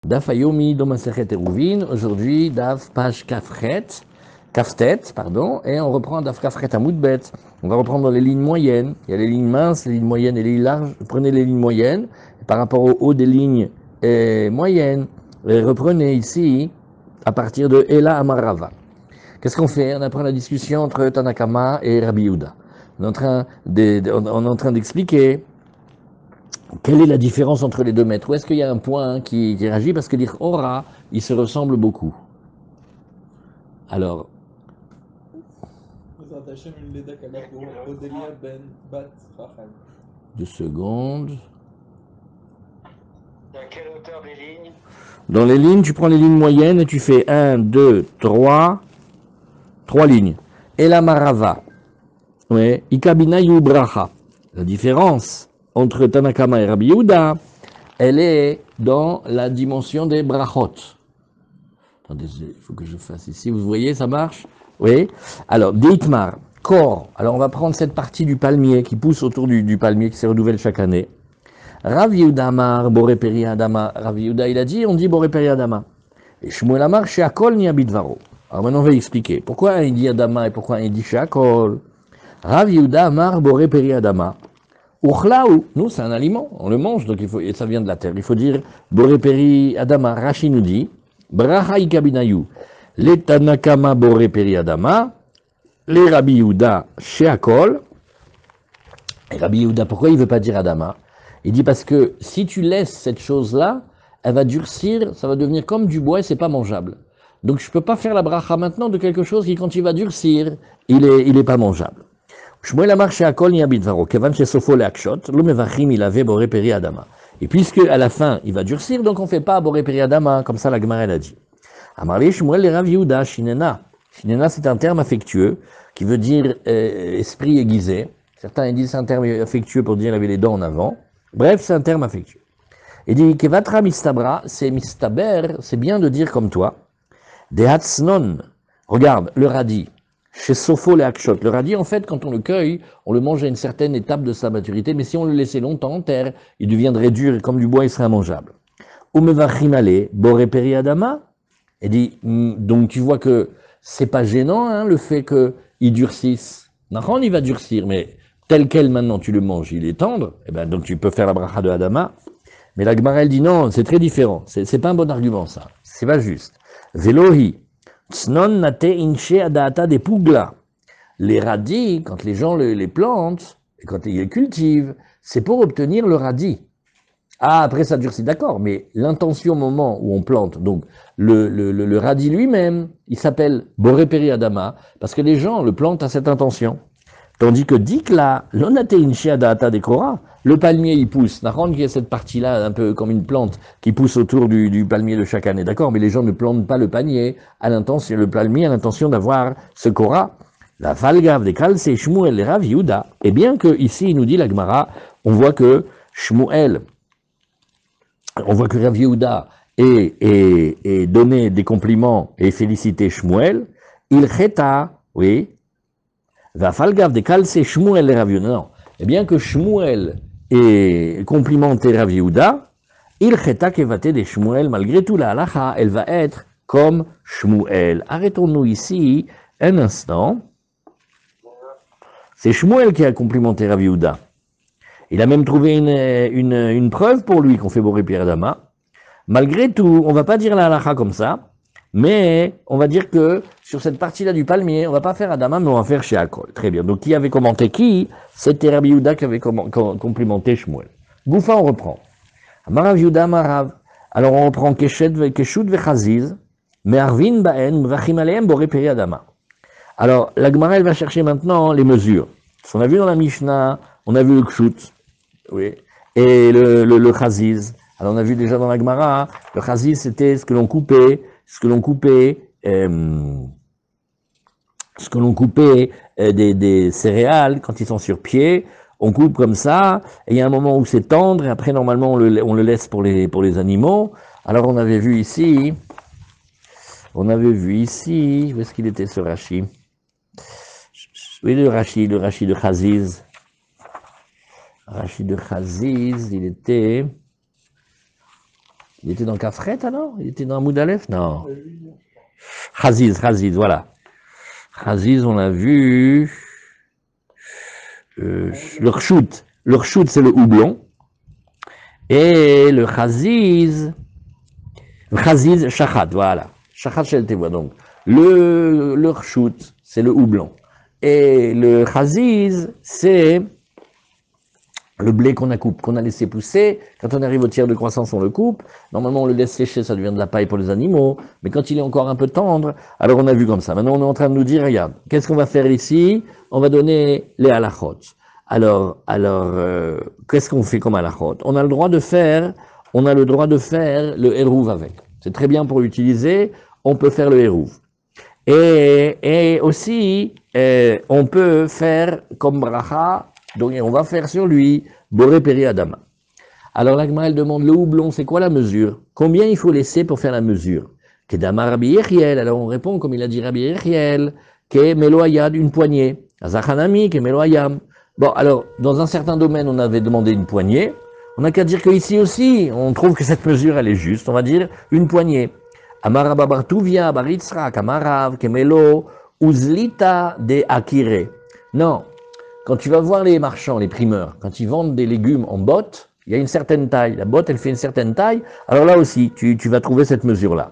Daf Ayomi do Masechet Eruvin. Aujourd'hui, Daf page Kaftet, pardon, et on reprend Daf Kafret Amoudbet. On va reprendre les lignes moyennes. Il y a les lignes minces, les lignes moyennes et les lignes larges. Prenez les lignes moyennes, et par rapport au haut des lignes moyennes, et reprenez ici à partir de Ela Amarava. Qu'est-ce qu'on fait? On apprend la discussion entre Tanakama et Rabbi Yehuda. On est en train d'expliquer quelle est la différence entre les deux maîtres. Où est-ce qu'il y a un point qui réagit? Parce que dire Ora, ils se ressemblent beaucoup. Alors, 2 secondes. À quelle hauteur des lignes? Dans les lignes, tu prends les lignes moyennes et tu fais 1, 2, 3 lignes. Et la marava. Oui. Ikabina yubracha. La différence entre Tanakama et Rabbi Yehuda, elle est dans la dimension des brachot. Attendez, il faut que je fasse ici. Vous voyez, ça marche? Oui. Alors, Deitmar, corps. Alors, on va prendre cette partie du palmier qui pousse autour du palmier qui se renouvelle chaque année. Rav Yehuda Amar, Boré Peri Adama. Rav Yehuda, il a dit, on dit Boré Peri Adama. Et Shmuel Amar, Sheakol ni Abidvaro. Alors maintenant, on va expliquer. Pourquoi il dit Adama et pourquoi il dit Sheakol? Rav Yehuda Amar, Boré Peri Adama. Uchlaou, nous, c'est un aliment, on le mange, donc et ça vient de la terre. Il faut dire Boré Peri Adama. Rashi nous dit, Bracha Ikabinayu. Les Tanakama Boré Peri Adama. Les Rabbi Yehuda Sheakol. Et Rabbi Yehuda, pourquoi il ne veut pas dire Adama? Il dit parce que si tu laisses cette chose-là, elle va durcir, ça va devenir comme du bois et c'est pas mangeable. Donc je peux pas faire la bracha maintenant de quelque chose qui, quand il va durcir, il est pas mangeable. Shmuel Amar she'akol ni abidvaro, kevan she'sofo le'akshot, lo mevachim il avait boré peri adama. Et puisque à la fin il va durcir, donc on fait pas boré peri adama, comme ça la Gemara elle a dit. Amarli Shmuel le Rav Yehuda shinena. Shinena c'est un terme affectueux qui veut dire esprit aiguisé. Certains disent c'est un terme affectueux pour dire il avait les dents en avant. Bref, c'est un terme affectueux. Il dit Kevatra mistabra, c'est mistaber, c'est bien de dire comme toi. Dehatsnon, regarde, le radis. Chez Sofo le Akshot. Le radis, en fait, quand on le cueille, on le mange à une certaine étape de sa maturité, mais si on le laissait longtemps en terre, il deviendrait dur et comme du bois, il serait immangeable. Umevachimale, Boré Peri Adama. Il dit, donc tu vois que c'est pas gênant, hein, le fait qu'il durcisse. Nahon, il va durcir, mais tel quel maintenant tu le manges, il est tendre, et ben donc tu peux faire la bracha de Adama. Mais la Gemara elle dit non, c'est très différent. C'est pas un bon argument ça. C'est pas juste. Velohi, tsnon nate inche adata de pugla. Les radis, quand les gens les plantent et quand ils les cultivent, c'est pour obtenir le radis. Ah, après ça durcit, d'accord, mais l'intention au moment où on plante, donc le radis lui-même, il s'appelle Boré Peri Adama, parce que les gens le plantent à cette intention. Tandis que Dikla, l'onate inchiadata dekora, le palmier il pousse. Nahon qui est cette partie-là, un peu comme une plante, qui pousse autour du palmier de chaque année, d'accord, mais les gens ne plantent pas le palmier à l'intention, le palmier à l'intention d'avoir ce Kora. La Falgav des Kalse Shmuel et Rav Yehuda. Et bien que ici il nous dit la Gemara, on voit que Shmuel, on voit que Rav Yehuda ait donné des compliments et félicité Shmuel, il cheta, oui, va falgav de kalse Shmuel et Rav Yehuda. Non, et bien que Shmuel ait complimenté Rav Yehuda, il cheta kevate de Shmuel, malgré tout la halacha, elle va être comme Shmuel. Arrêtons-nous ici un instant. C'est Shmuel qui a complimenté Rav Yehuda. Il a même trouvé une preuve pour lui qu'on fait Boré Peri Adama. Malgré tout, on ne va pas dire la halacha comme ça, mais on va dire que sur cette partie-là du palmier, on ne va pas faire Adama, mais on va faire Sheakol. Très bien. Donc qui avait commenté qui? C'était Rabbi Yehuda qui avait complimenté Shmuel. Goufa, on reprend. Amarav Yehuda Amarav. Alors on reprend Keshut Vechaziz, Me'arvin Ba'en, Vachim Aleem Boré Peri Adama. Alors la Gemara, elle va chercher maintenant les mesures. On a vu dans la Mishnah, on a vu le Kshut. Oui. Et le chaziz. Alors on a vu déjà dans la Gemara, le chaziz c'était ce que l'on coupait des céréales quand ils sont sur pied. On coupe comme ça, et il y a un moment où c'est tendre, et après normalement on le laisse pour les animaux. Alors on avait vu ici, où est-ce qu'il était ce Rashi? Oui, le Rashi de Chaziz. Rashi de Chaziz, il était Il était dans Kafret alors? Il était dans Amoud Aleph? Non. Chaziz, voilà. Chaziz, on l'a vu. Le Rchout. Le Rchout, c'est le houblon. Et le Chaziz, Shachat, voilà. Shachat Shel Tevoa, donc. Le Rchout, c'est le houblon. Et le Chaziz, c'est le blé qu'on a laissé pousser. Quand on arrive au tiers de croissance, on le coupe. Normalement, on le laisse sécher, ça devient de la paille pour les animaux. Mais quand il est encore un peu tendre, alors on a vu comme ça. Maintenant, on est en train de nous dire, regarde, qu'est-ce qu'on va faire ici? On va donner les halachot. Alors, qu'est-ce qu'on fait comme halachot? On a le droit de faire le hérouv avec. C'est très bien pour l'utiliser. On peut faire le hérouv. Et aussi, on peut faire comme bracha. Donc, on va faire sur lui Boré Peri Adama. Alors, l'Agma, elle demande le houblon, c'est quoi la mesure? Combien il faut laisser pour faire la mesure? Kedama Rabbi Yechiel. Alors, on répond, comme il a dit Rabbi Yechiel, Ke Meloayad, une poignée. Azachanami, Ke Meloayam. Bon, alors, dans un certain domaine, on avait demandé une poignée. On n'a qu'à dire qu'ici aussi, on trouve que cette mesure, elle est juste. On va dire une poignée. Amaraba Bartuvia, Baritzra, Kamarav, Kemelo, Uzlita de Akire. Non. Quand tu vas voir les marchands, les primeurs, quand ils vendent des légumes en botte, il y a une certaine taille. La botte, elle fait une certaine taille. Alors là aussi, tu vas trouver cette mesure-là.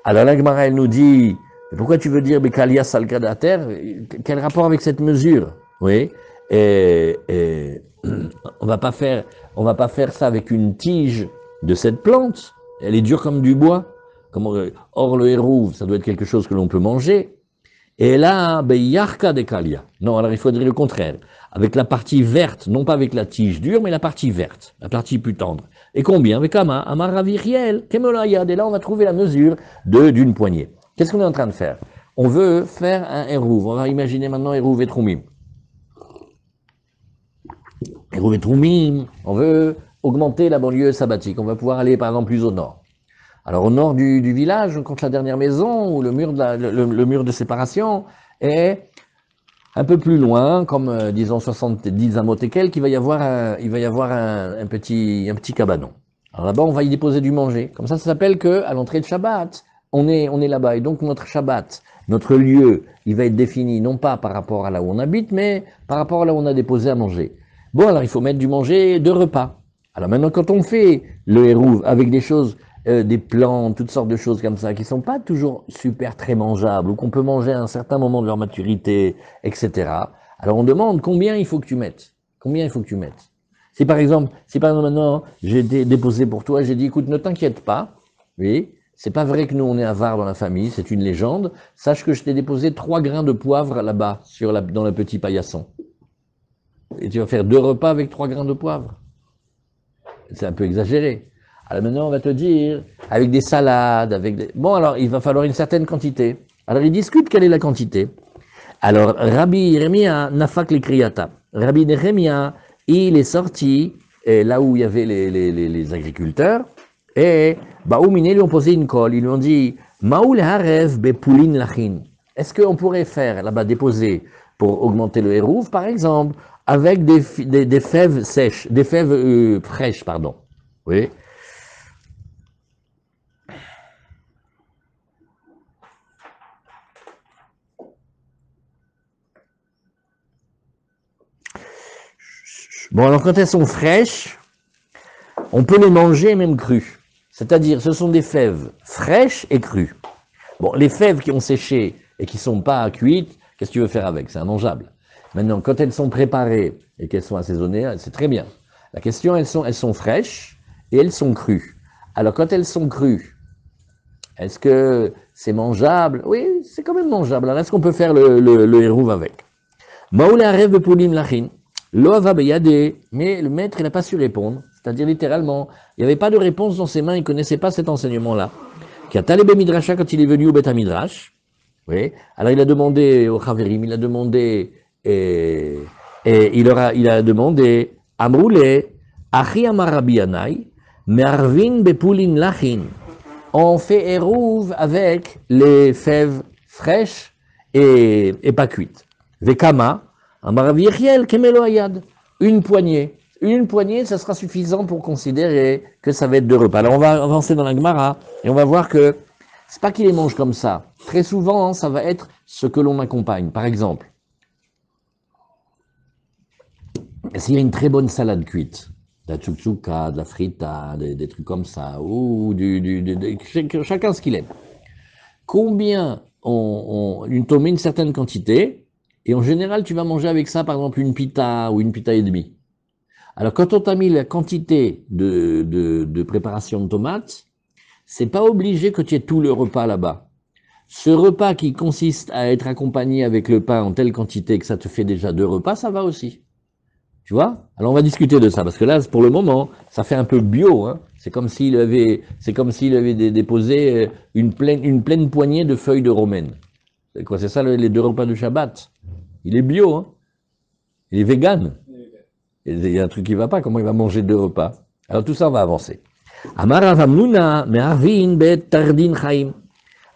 Alors la Gemara, elle nous dit, pourquoi tu veux dire Bekalia Salkadater? Quel rapport avec cette mesure? Oui. On va pas faire ça avec une tige de cette plante. Elle est dure comme du bois. Or, le hérouv, ça doit être quelque chose que l'on peut manger. Et là, Yarka de Kalia. Non, alors il faudrait le contraire. Avec la partie verte, non pas avec la tige dure, mais la partie verte, la partie plus tendre. Et combien? Avec Amaraviriel, Kemolayad. Et là, on va trouver la mesure d'une poignée. Qu'est-ce qu'on est en train de faire? On veut faire un hérouv. On va imaginer maintenant hérouv et troumim. Hérouv et troumim, on veut augmenter la banlieue sabbatique. On va pouvoir aller, par exemple, plus au nord. Alors au nord du village, contre la dernière maison, où le mur de séparation est un peu plus loin, comme disons 70 amotéquels, qu'il va y avoir un petit cabanon. Alors là-bas, on va y déposer du manger. Comme ça s'appelle que à l'entrée de Shabbat, on est là-bas. Et donc notre Shabbat, notre lieu, il va être défini non pas par rapport à là où on habite, mais par rapport à là où on a déposé à manger. Bon, alors il faut mettre du manger de repas. Alors maintenant, quand on fait le hérouv avec des choses des plantes, toutes sortes de choses comme ça, qui sont pas toujours super très mangeables, ou qu'on peut manger à un certain moment de leur maturité, etc. Alors on demande combien il faut que tu mettes. Combien il faut que tu mettes. Si par exemple maintenant, j'ai déposé pour toi, j'ai dit, écoute, ne t'inquiète pas, oui, c'est pas vrai que nous on est avares dans la famille, c'est une légende, sache que je t'ai déposé 3 grains de poivre là-bas, dans le petit paillasson. Et tu vas faire 2 repas avec 3 grains de poivre. C'est un peu exagéré. Alors maintenant, on va te dire, avec des salades, Bon, alors, il va falloir une certaine quantité. Alors, ils discutent quelle est la quantité. Alors, Rabbi Yeremia nafak le kriyata. Rabbi Yeremia, il est sorti, là où il y avait les agriculteurs, et Baoumine lui ont posé une colle. Ils lui ont dit, Maoul harev bepoulin lachin. Est-ce qu'on pourrait faire, là-bas, déposer, pour augmenter le hérouv, par exemple, avec des fèves sèches, des fèves fraîches, pardon. Oui. Bon, alors quand elles sont fraîches, on peut les manger même crues. C'est-à-dire, ce sont des fèves fraîches et crues. Bon, les fèves qui ont séché et qui ne sont pas cuites, qu'est-ce que tu veux faire avec? C'est immangeable. Maintenant, quand elles sont préparées et qu'elles sont assaisonnées, c'est très bien. La question, elles sont fraîches et elles sont crues. Alors, quand elles sont crues, est-ce que c'est mangeable? Oui, c'est quand même mangeable. Alors, est-ce qu'on peut faire le hérouv avec? Maoula rêve poulim lachin. Loava beyade, mais le maître, il n'a pas su répondre. C'est-à-dire, littéralement, il n'y avait pas de réponse dans ses mains, il ne connaissait pas cet enseignement-là. Kiatalebe midrasha, quand il est venu au Beth Midrash, oui, alors il a demandé au Chaverim, il a demandé, et il a demandé, Amroule, Achi amarabi anai, me'arvin bepulin lachin. On fait hérouv avec les fèves fraîches et pas cuites. Vekama, amarabi Yechiel, kemelo ayad. Une poignée. une poignée, ça sera suffisant pour considérer que ça va être 2 repas. Alors on va avancer dans la Gemara et on va voir que c'est pas qu'il les mange comme ça. Très souvent, hein, ça va être ce que l'on accompagne. Par exemple, s'il y a une très bonne salade cuite, de la tchoutchouka, de la frita, des trucs comme ça, ou chacun ce qu'il aime. Combien on met une certaine quantité, et en général, tu vas manger avec ça, par exemple, une pita ou une pita et demie. Alors, quand on t'a mis la quantité de préparation de tomates, c'est pas obligé que tu aies tout le repas là-bas. Ce repas qui consiste à être accompagné avec le pain en telle quantité que ça te fait déjà 2 repas, ça va aussi. Tu vois? Alors on va discuter de ça, parce que là, pour le moment, ça fait un peu bio, hein. C'est comme s'il avait déposé une pleine poignée de feuilles de romaine. C'est quoi? C'est ça les 2 repas de Shabbat? Il est bio, hein. Il est vegan. Il y a un truc qui va pas, comment il va manger 2 repas? Alors tout ça, on va avancer. Amar Avamnuna, me'arvin bet tardin chaim.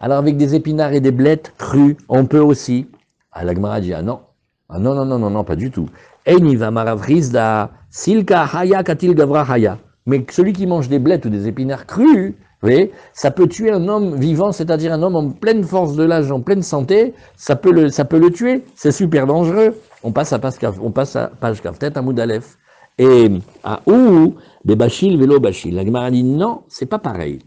Alors avec des épinards et des blettes crues, on peut aussi. Ah, la Gemara dit, ah non. Ah non, non, non, non, non, pas du tout. Eniva maravrizda, silka haya katil gavra haya. Mais celui qui mange des blettes ou des épinards crus, vous voyez, ça peut tuer un homme vivant, c'est-à-dire un homme en pleine force de l'âge, en pleine santé, ça peut le tuer. C'est super dangereux. On passe à page kaftet, à Moudalef. Et à ou, des bachil, vélo bachil. La Gemara dit non, c'est pas pareil.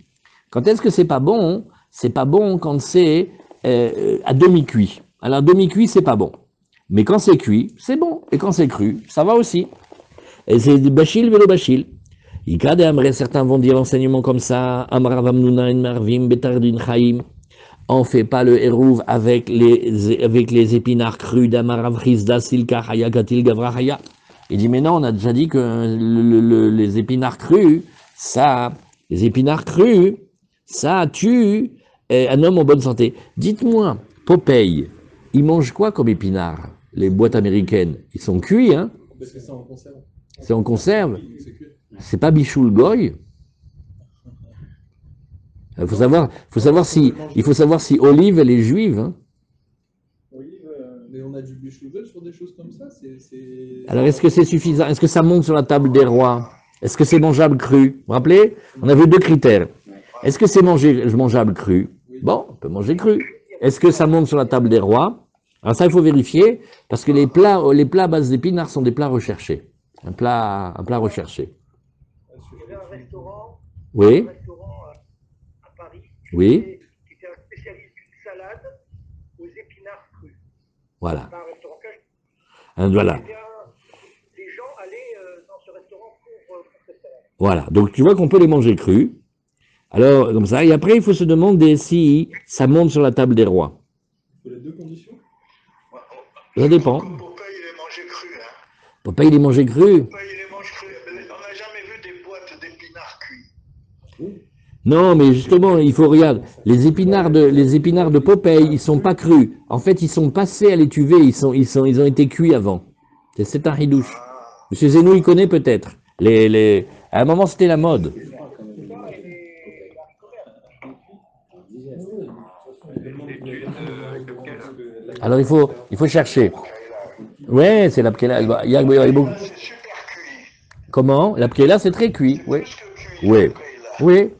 Quand est-ce que c'est pas bon? C'est pas bon quand c'est à demi-cuit. Alors, à demi-cuit, c'est pas bon. Mais quand c'est cuit, c'est bon. Et quand c'est cru, ça va aussi. Et c'est bachil, vélo bachil. Ikade Amre, certains vont dire l'enseignement comme ça. Amravam nunain marvim betardin chaim. On fait pas le hérouv avec les épinards crus d'Amarav Rizda Silka Haya Katil Gavra Haya. Il dit, mais non, on a déjà dit que les épinards crus, ça tue un homme en bonne santé. Dites-moi, Popeye, il mange quoi comme épinards? Les boîtes américaines, ils sont cuits, hein? Parce que c'est en conserve. C'est en conserve. C'est cuit. C'est pas Bichoul Goy. Il faut savoir si Olive, elle est juive, hein? Oui, mais on a du bûche-nouvel sur des choses comme ça. Alors, est-ce que c'est suffisant? Est-ce que ça monte sur la table des rois? Est-ce que c'est mangeable cru? Vous vous rappelez? On avait 2 critères. Est-ce que c'est mangeable cru? Bon, on peut manger cru. Est-ce que ça monte sur la table des rois? Alors ça, il faut vérifier, parce que les plats à base d'épinards sont des plats recherchés. Un plat recherché. Il y avait un restaurant, Oui, à Paris oui, qui était un spécialiste d'une salade aux épinards crus. voilà. Pas un restaurant caché. Voilà. Les gens allaient dans ce restaurant pour cette salade. Voilà. Donc tu vois qu'on peut les manger crus. Alors, comme ça. Et après, il faut se demander si ça monte sur la table des rois. Il faut les 2 conditions. Ça dépend. Popeye, il est mangé cru. Hein. Popeye, il est mangé cru. Popeye, il est mangé cru. On n'a jamais vu des boîtes d'épinards cuits. Non, mais justement, il faut regarder. Les épinards de Popeye, ils sont pas crus. En fait, ils sont passés à l'étuvée. Ils ont été cuits avant. C'est un ridouche. Monsieur Zenou, il connaît peut-être. À un moment, c'était la mode. Alors, il faut chercher. Ouais, c'est la pkela. Il y a beaucoup. C'est super cuit. Comment? La pkela, c'est très cuit. Oui. Plus que cuit. Oui. Oui.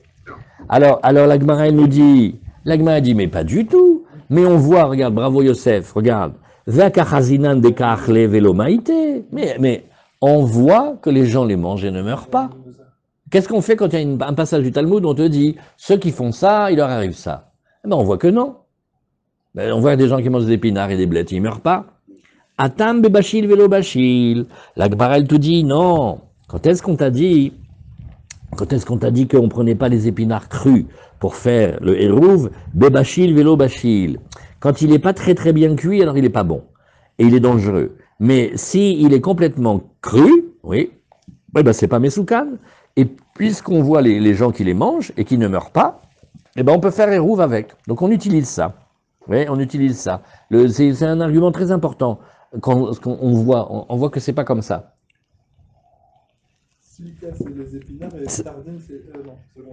Alors la Gemara, elle nous dit, mais pas du tout. Mais on voit, regarde, bravo Yosef, regarde. Mais on voit que les gens les mangent et ne meurent pas. Qu'est-ce qu'on fait quand il y a un passage du Talmud où on te dit, ceux qui font ça, il leur arrive ça? Eh ben, on voit que non. Ben, on voit des gens qui mangent des épinards et des blettes, ils ne meurent pas. Atam bebachil velo bachil. La Gemara, elle te dit, non. Quand est-ce qu'on t'a dit qu'on ne prenait pas les épinards crus pour faire le hérouv? Bebachil velo bachil. Quand il n'est pas très très bien cuit, alors il n'est pas bon. Et il est dangereux. Mais si il est complètement cru, oui, ben c'est pas mesoukan. Et puisqu'on voit les gens qui les mangent et qui ne meurent pas, eh ben on peut faire hérouv avec. Donc on utilise ça. Oui, on utilise ça. C'est un argument très important. Quand on voit que c'est pas comme ça. Silica, c'est les épinards et les tardines, c'est.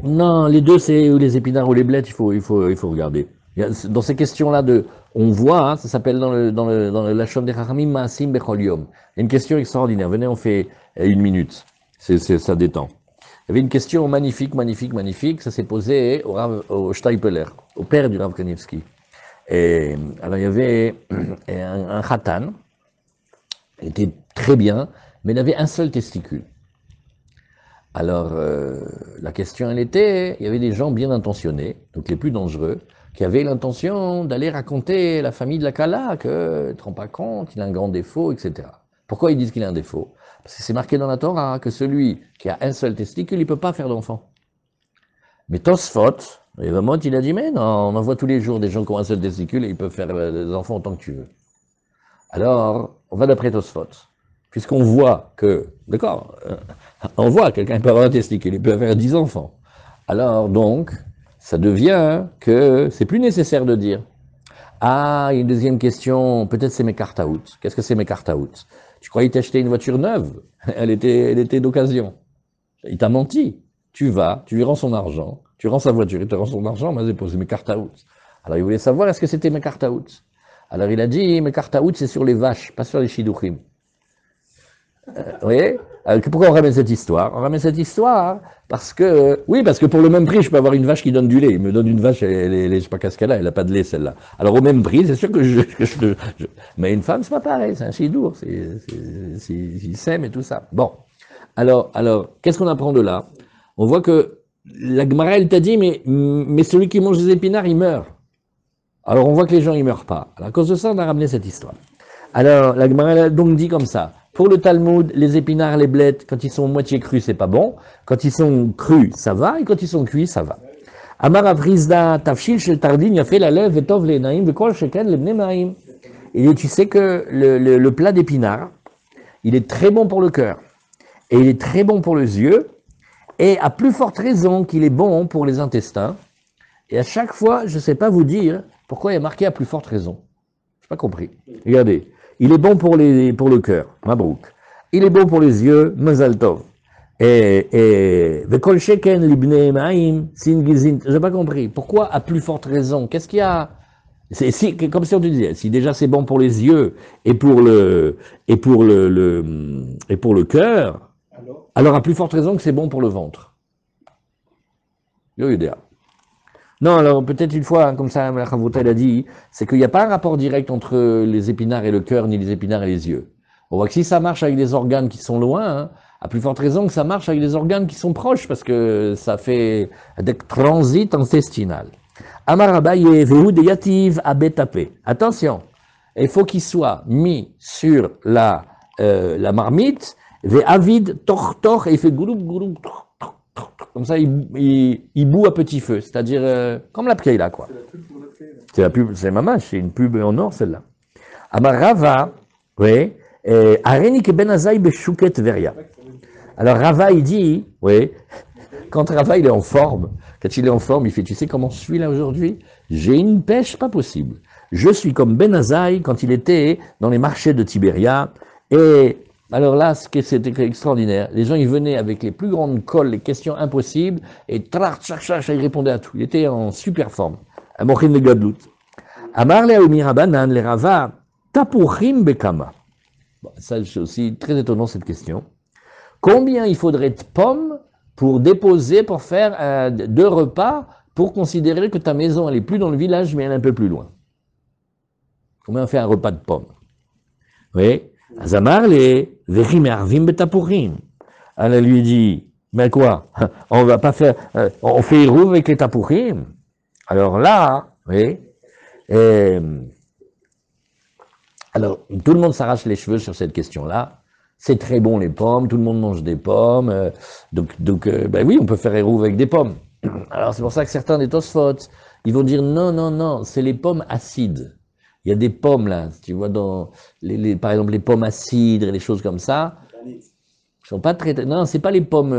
Non, les deux, c'est les épinards ou les blettes, il faut regarder. Dans ces questions-là on voit, ça s'appelle dans le Lachon des Chachamim, Maasim Bechol Yom. Il y a une question extraordinaire. Venez, on fait une minute. Ça détend. Il y avait une question magnifique, magnifique, magnifique. Ça s'est posé au Steipeler, au père du Rav Kanievski. Et alors il y avait un khatan, il était très bien, mais il avait un seul testicule. Alors la question elle était, il y avait des gens bien intentionnés, donc les plus dangereux, qui avaient l'intention d'aller raconter à la famille de la Kala que tu ne te rends pas compte, il a un grand défaut, etc. Pourquoi ils disent qu'il a un défaut? Parce que c'est marqué dans la Torah que celui qui a un seul testicule, il ne peut pas faire d'enfant. Mais Tosfot, et Vamot, il a dit, mais non, on en voit tous les jours des gens qui ont un seul testicule et ils peuvent faire des enfants autant que tu veux. Alors, on va d'après Tosfot. Puisqu'on voit que, d'accord, on voit quelqu'un peut avoir un testicule, il peut faire 10 enfants. Alors, donc, ça devient que c'est plus nécessaire de dire. Ah, il y a une deuxième question, peut-être c'est mes cartes out. Qu'est-ce que c'est mes cartes out? Tu croyais t'acheter une voiture neuve? Elle était d'occasion. Il t'a menti. Tu vas, tu lui rends son argent, tu rends sa voiture, il te rend son argent, mais c'est mes cartes out. Alors il voulait savoir est-ce que c'était mes cartes out. Alors il a dit, mes cartes out c'est sur les vaches, pas sur les shidduchim. Vous voyez? Pourquoi on ramène cette histoire? On ramène cette histoire parce que, oui, parce que pour le même prix, je peux avoir une vache qui donne du lait. Il me donne une vache, je sais pas qu'est-ce qu'elle a, elle n'a pas de lait celle-là. Alors au même prix, c'est sûr que mais une femme, c'est pas pareil, c'est un chidour, il s'aime et tout ça. Bon. Alors, qu'est-ce qu'on apprend de là? On voit que la Gemara, elle t'a dit, mais celui qui mange des épinards, il meurt. Alors on voit que les gens, ils meurent pas. Alors, à cause de ça, on a ramené cette histoire. Alors, la Gemara, elle a donc dit comme ça. Pour le Talmud, les épinards, les blettes, quand ils sont moitié crus, c'est pas bon. Quand ils sont crus, ça va. Et quand ils sont cuits, ça va. Amar Avrizda, Tafshil, Shel Tardin, il a fait la lèvre, Vetov, les Naïm, Vekol, Sheken, les Bnemaïm. Et tu sais que le plat d'épinards, il est très bon pour le cœur. Et il est très bon pour les yeux. Et à plus forte raison qu'il est bon pour les intestins. Et à chaque fois, je ne sais pas vous dire pourquoi il y a marqué à plus forte raison. Je n'ai pas compris. Regardez, il est bon pour le cœur, Mabrouk. Il est bon pour les yeux, Mazal Tov. Et Vekol Sheken libne Maim sin gizin. Je n'ai pas compris. Pourquoi à plus forte raison? Qu'est-ce qu'il y a? Comme si on te disait, si déjà c'est bon pour les yeux et pour le cœur. Alors, à plus forte raison que c'est bon pour le ventre. Non, alors peut-être une fois, comme ça, la Chavouta a dit, c'est qu'il n'y a pas un rapport direct entre les épinards et le cœur, ni les épinards et les yeux. On voit que si ça marche avec des organes qui sont loin, hein, à plus forte raison que ça marche avec des organes qui sont proches, parce que ça fait des transits intestinal. Amarabaye vehu yativ abetapé. Attention, il faut qu'il soit mis sur la marmite, avid tortor, et il fait gouloup, gouloup, comme ça, il bout à petit feu, c'est-à-dire comme la pkeila, quoi. C'est la pub, c'est mamash, c'est une pub en or, celle-là. Amarava, oui, Arenik ben Azaï beshuket veria. Alors Rava, il dit, oui, quand Rava, il est en forme, il fait, tu sais comment je suis là aujourd'hui? J'ai une pêche pas possible. Je suis comme Ben Azaï quand il était dans les marchés de Tibéria, et alors là, c'était extraordinaire. Les gens, ils venaient avec les plus grandes colles, les questions impossibles, et il répondait à tout. Il était en super forme. Un mochin de gadlout. Amar le Rabanan, le Rava, tapuchim bekama. Bon, ça, c'est aussi très étonnant cette question. Combien il faudrait de pommes pour déposer, pour faire 2 repas, pour considérer que ta maison, elle est plus dans le village, mais elle est un peu plus loin? Combien on fait un repas de pommes? Oui. Azamar les vechim arvim betapurim. Elle lui dit, mais quoi? On va pas faire, on fait rouve avec les tapurim. Alors là, oui. Alors, tout le monde s'arrache les cheveux sur cette question-là. C'est très bon les pommes, tout le monde mange des pommes. Donc ben oui, on peut faire rouve avec des pommes. Alors c'est pour ça que certains des Tosfot, ils vont dire non, c'est les pommes acides. Il y a des pommes là, tu vois, dans par exemple les pommes à cidre et les choses comme ça. Sont pas très, non, c'est pas les pommes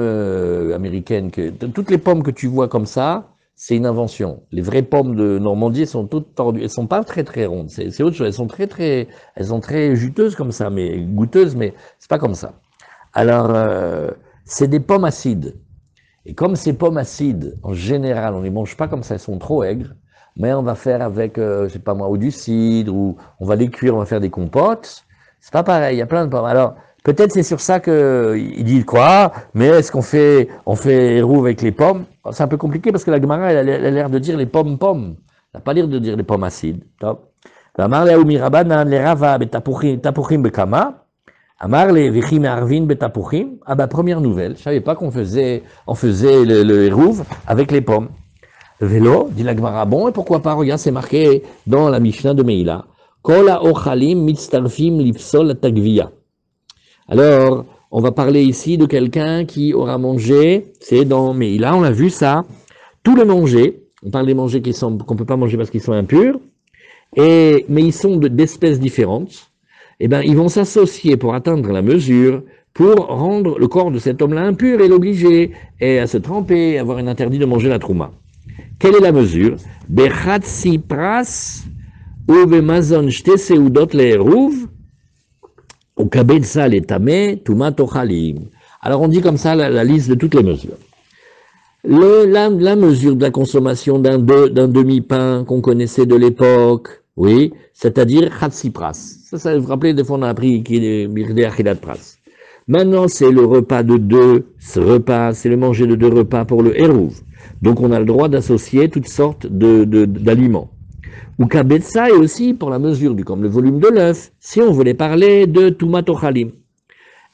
américaines. Toutes les pommes que tu vois comme ça, c'est une invention. Les vraies pommes de Normandie sont toutes tordues. Elles sont pas très très rondes. C'est autre chose. Elles sont très juteuses comme ça, mais goûteuses, mais c'est pas comme ça. Alors, c'est des pommes acides. Et comme ces pommes acides, en général, on les mange pas comme ça, elles sont trop aigres. mais on va faire avec, je sais pas moi, ou du cidre, ou on va les cuire, on va faire des compotes. C'est pas pareil, il y a plein de pommes. Alors, peut-être c'est sur ça qu'il dit quoi, mais est-ce on fait hérouve avec les pommes? C'est un peu compliqué parce que la Gemara, elle a l'air de dire les pommes-pommes. Elle n'a pas l'air de dire les pommes acides. Amar le Aoumi Rabanan, le Rava, tapuchim bekama. Amar le Vichim Arvin betapuchim. Ah bah, première nouvelle. Je savais pas on faisait le hérouve avec les pommes. Vélo, dit la Gemara, bon, et pourquoi pas, regarde, c'est marqué dans la Mishnah de Meïla. Kola ochalim mitztarfim lipsol tagvia. Alors, on va parler ici de quelqu'un qui aura mangé, c'est dans Meïla, on a vu ça, tous les mangés, on parle des mangés qu'on ne peut pas manger parce qu'ils sont impurs, mais ils sont d'espèces différentes, et ben ils vont s'associer pour atteindre la mesure, pour rendre le corps de cet homme-là impur et l'obliger à se tremper, à avoir un interdit de manger la trouma. Quelle est la mesure? Bechatsi pras ou bemazon shte seudot le'eruv ou kabetza letame tumat ochalim. Alors on dit comme ça la liste de toutes les mesures. La mesure de la consommation d'un demi-pain qu'on connaissait de l'époque, oui, c'est-à-dire chatsi pras. Ça vous vous rappelez, des fois on a appris qui est mirdé achilat pras. Maintenant c'est le repas de c'est le manger de 2 repas pour le eruv. Donc on a le droit d'associer toutes sortes d'aliments. Ou kabetza est aussi pour la mesure comme le volume de l'œuf, si on voulait parler de tumat ochalim.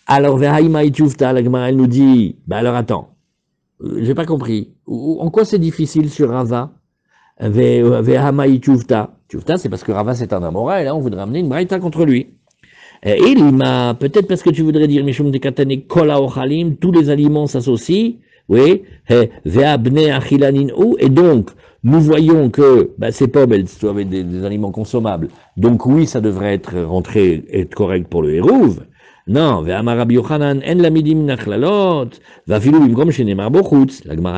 Alors vehaïma ituvta, la Gemara elle nous dit, ben alors attends, j'ai pas compris. En quoi c'est difficile sur Rava? Vehama ituvta. Tuvta c'est parce que Rava c'est un Amora et là on voudrait amener une braïta contre lui. Et il m'a, peut-être parce que tu voudrais dire Mishum de Katane kola ochalim, tous les aliments s'associent. Oui, et donc, nous voyons que ces pommes, elles sont des aliments consommables. Donc oui, ça devrait être rentré, être correct pour le hérouve. Non, la Gemara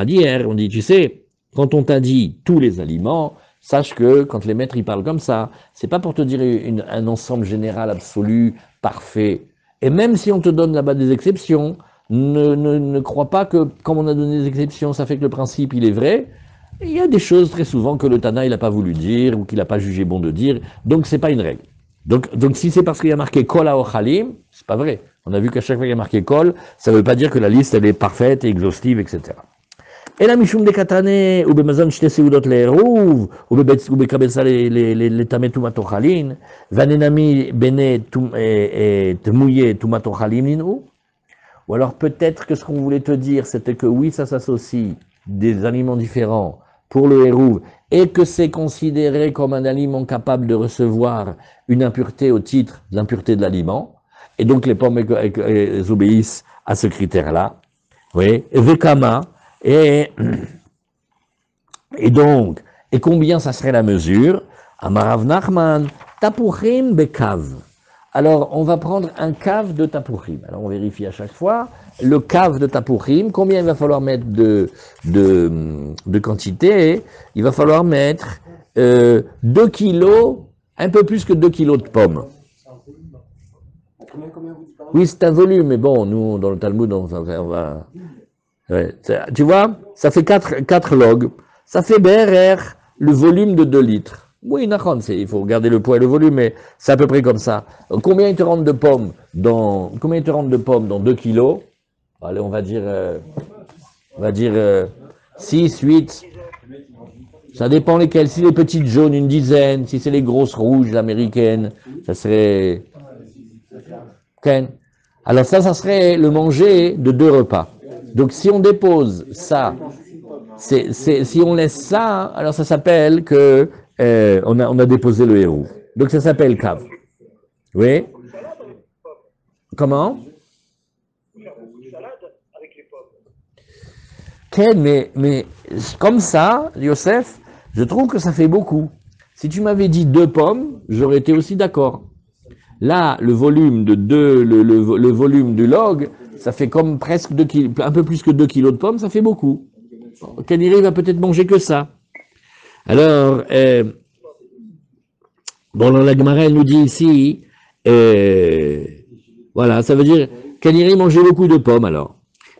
d'hier, on dit, tu sais, quand on t'a dit tous les aliments, sache que quand les maîtres ils parlent comme ça, c'est pas pour te dire un ensemble général absolu, parfait. Et même si on te donne là-bas des exceptions, ne crois pas que, comme on a donné des exceptions, ça fait que le principe, il est vrai. Il y a des choses, très souvent, que le Tana, il n'a pas voulu dire, ou qu'il n'a pas jugé bon de dire, donc c'est pas une règle. Donc si c'est parce qu'il y a marqué Kol Haochalim, c'est pas vrai. On a vu qu'à chaque fois qu'il y a marqué Kol, ça ne veut pas dire que la liste, elle est parfaite et exhaustive, etc. Et la Mishum de Katane, ou Bemazon Shte Seudot Le'eruv, ou Bekabetza le Tame Tumat Ochalin, Vanenami Bene Tmouye Tumat Ochalim Ninu. Ou alors peut-être que ce qu'on voulait te dire, c'était que oui, ça s'associe des aliments différents pour le hérouve, et que c'est considéré comme un aliment capable de recevoir une impureté au titre de l'impureté de l'aliment, et donc les pommes elles obéissent à ce critère-là. Oui, Vekama, et donc, et combien ça serait la mesure? Amarav Nachman, Tapuchim Bekav. Alors, on va prendre un cave de tapuchim. Alors, on vérifie à chaque fois. Le cave de tapuchim, combien il va falloir mettre de quantité? Il va falloir mettre 2 kilos, un peu plus que 2 kilos de pommes. Oui, c'est un volume, mais bon, nous, dans le Talmud, on va... Ouais, tu vois, ça fait 4 logs. Ça fait BRR, le volume de 2 litres. Oui, il faut regarder le poids et le volume, mais c'est à peu près comme ça. Combien il te rentre de pommes dans 2 kilos? Allez, on va dire 6, 8. Ça dépend lesquelles. Si les petites jaunes, une dizaine. Si c'est les grosses rouges américaines, ça serait... Okay. Alors ça serait le manger de 2 repas. Donc si on dépose ça, si on laisse ça, alors ça s'appelle que on a déposé le héros. Donc ça s'appelle cave. Oui. Comment? Ken, mais comme ça, Yosef, je trouve que ça fait beaucoup. Si tu m'avais dit 2 pommes, j'aurais été aussi d'accord. Là, le volume de 2, le volume du log, ça fait comme presque 2 kilos, un peu plus que 2 kilos de pommes, ça fait beaucoup. Kaniri va peut-être manger que ça. Alors, bon, la Gemara, elle nous dit ici, voilà, ça veut dire, Kaniri mangeait beaucoup de pommes, alors.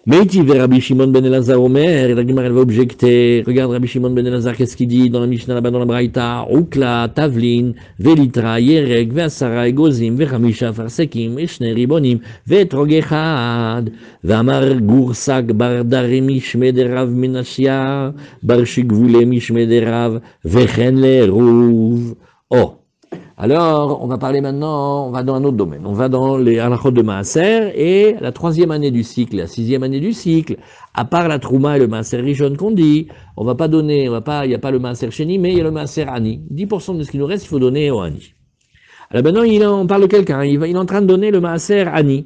Meiti vers Rabbi Shimon ben Elazar Omer, et la Gemara elle va objecter. Regarde Rabbi Shimon ben Elazar, qu'est-ce qu'il dit dans la Mishnah là-bas dans la Braïta? Ukla, Tavlin, Velitra, Yerek, Veasara, Egozim, Vechamisha, Farsekim, Eshne Ribonim, Vetrog Echad, Vamar Gursak, Bardari Mishmederav Minashia, Barshigvule Mishmederav, Vechen le Rouv. Oh! Alors, on va parler maintenant, on va dans un autre domaine. On va dans les halachot de Maaser et la 3e année du cycle, la 6e année du cycle. À part la Trouma et le Maaser Rishon qu'on dit, on va pas donner, il n'y a pas le Maaser Sheni, mais il y a le Maaser Ani. 10% de ce qui nous reste, il faut donner au Ani. Alors maintenant, on parle de quelqu'un, il est en train de donner le Maaser Ani.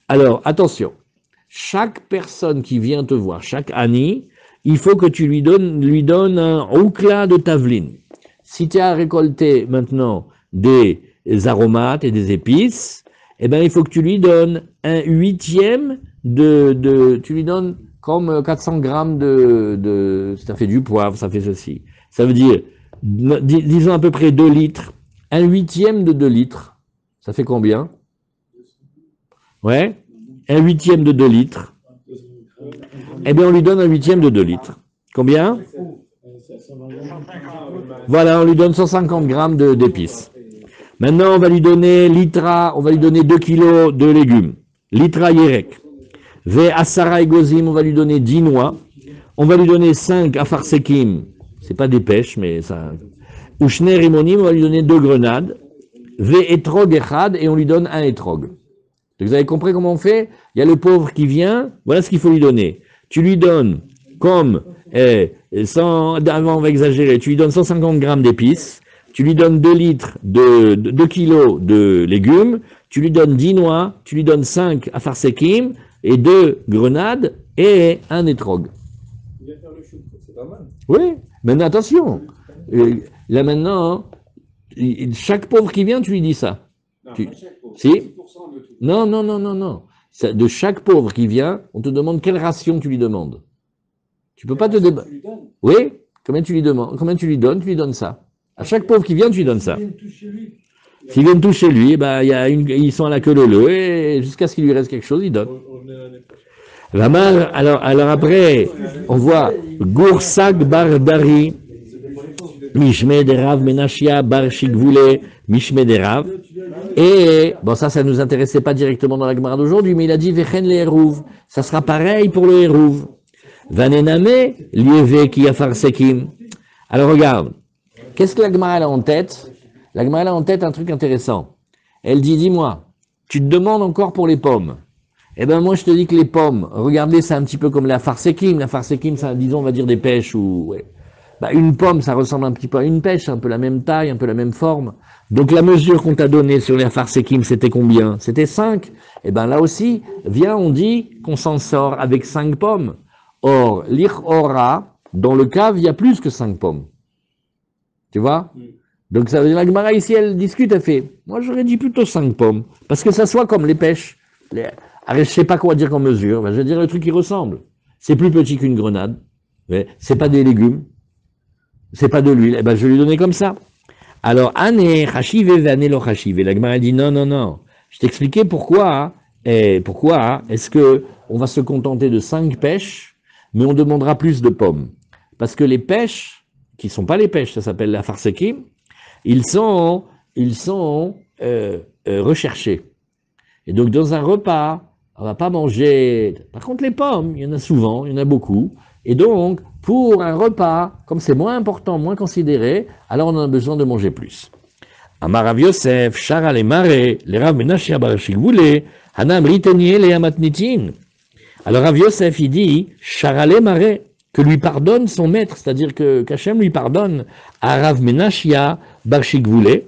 Alors, attention, chaque personne qui vient te voir, chaque Ani, il faut que tu lui donnes un oukla de tavlin. Si tu as récolté maintenant des aromates et des épices, eh ben, il faut que tu lui donnes un 1/8 tu lui donnes comme 400 grammes ça fait du poivre, ça fait ceci. Ça veut dire, disons à peu près 2 litres, un 1/8 de 2 litres. Ça fait combien? Ouais, un 1/8 de 2 litres. Eh bien, on lui donne un 1/8 de 2 litres. Combien? Voilà, on lui donne 150 grammes d'épices. Maintenant, on va lui donner 2 kilos de légumes. Litra yerek. Ve asara egozim, on va lui donner 10 noix. On va lui donner 5 afarsekim. C'est pas des pêches, mais ça. Ushner rimonim, on va lui donner 2 grenades. Ve etrog echad, et on lui donne un etrog. Vous avez compris comment on fait? Il y a le pauvre qui vient, voilà ce qu'il faut lui donner. Tu lui donnes, on va exagérer, tu lui donnes 150 grammes d'épices, tu lui donnes 2 litres 2 kilos de légumes, tu lui donnes 10 noix, tu lui donnes 5 afarsekim, et 2 grenades, et un etrog. Il vient faire le chou, c'est pas mal. Oui, maintenant attention. Là maintenant, chaque pauvre qui vient, tu lui dis ça. Non, Tu- pas chaque pauvre, Si. 10% de tout. Non. De chaque pauvre qui vient, on te demande quelle ration tu lui demandes. Tu peux pas te débattre. Tu lui donnes. Oui? Combien tu lui demandes? Combien tu lui donnes ça. À chaque pauvre qui vient, tu lui donnes ça. Il vient tout chez lui. S'ils viennent tous chez lui, ils sont à la queue leu et jusqu'à ce qu'il lui reste quelque chose, ils donnent. Revenez l'année prochaine. La mar, alors après, on voit Goursak Bardari, Mishme Derav Menashia Bar Shigvule, Mishme Derav. Et, bon, ça nous intéressait pas directement dans la Gemara d'aujourd'hui, mais il a dit Vechen le Hérouv. Ça sera pareil pour le Hérouv. Vanename, Lieve qui a farsekim. Alors regarde, qu'est-ce que la Gemara a en tête? La Gemara a en tête un truc intéressant. Elle dit, dis-moi, tu te demandes encore pour les pommes. Eh ben moi je te dis que les pommes, regardez, c'est un petit peu comme la farsekim. La farsekim, c'est, disons, on va dire des pêches ou... Ouais. Une pomme, ça ressemble un petit peu à une pêche, un peu la même taille, un peu la même forme. Donc la mesure qu'on t'a donnée sur les farsekim, c'était combien? C'était 5. Eh ben là aussi, viens, on dit qu'on s'en sort avec 5 pommes. Or, l'Ichora, dans le cave, il y a plus que 5 pommes. Tu vois? Donc ça veut dire, la Gemara ici, elle discute, elle fait, moi j'aurais dit plutôt 5 pommes. Parce que ça soit comme les pêches. Je sais pas quoi dire comme mesure, je vais dire le truc qui ressemble. C'est plus petit qu'une grenade. C'est pas des légumes. C'est pas de l'huile. Eh ben, je vais lui donner comme ça. Alors, Ane, Chashive, Vane, lo Chashive. La Gemara dit non. Je t'expliquais pourquoi, est-ce que on va se contenter de 5 pêches, mais on demandera plus de pommes. Parce que les pêches, qui sont pas les pêches, ça s'appelle la farsekim, ils sont recherchés. Et donc, dans un repas, on va pas manger. Par contre, les pommes, il y en a souvent, il y en a beaucoup. Et donc, pour un repas, comme c'est moins important, moins considéré, alors on a besoin de manger plus. Amar Rav Yosef, Shara le Mare, le Rav Menashia bar Shigvule, Hanam Ritenier le Amatnitin. Alors Rav Yosef, il dit, Shara le Mare, que lui pardonne son maître, c'est-à-dire que qu'Hachem lui pardonne à Rav Menashia bar Shigvule.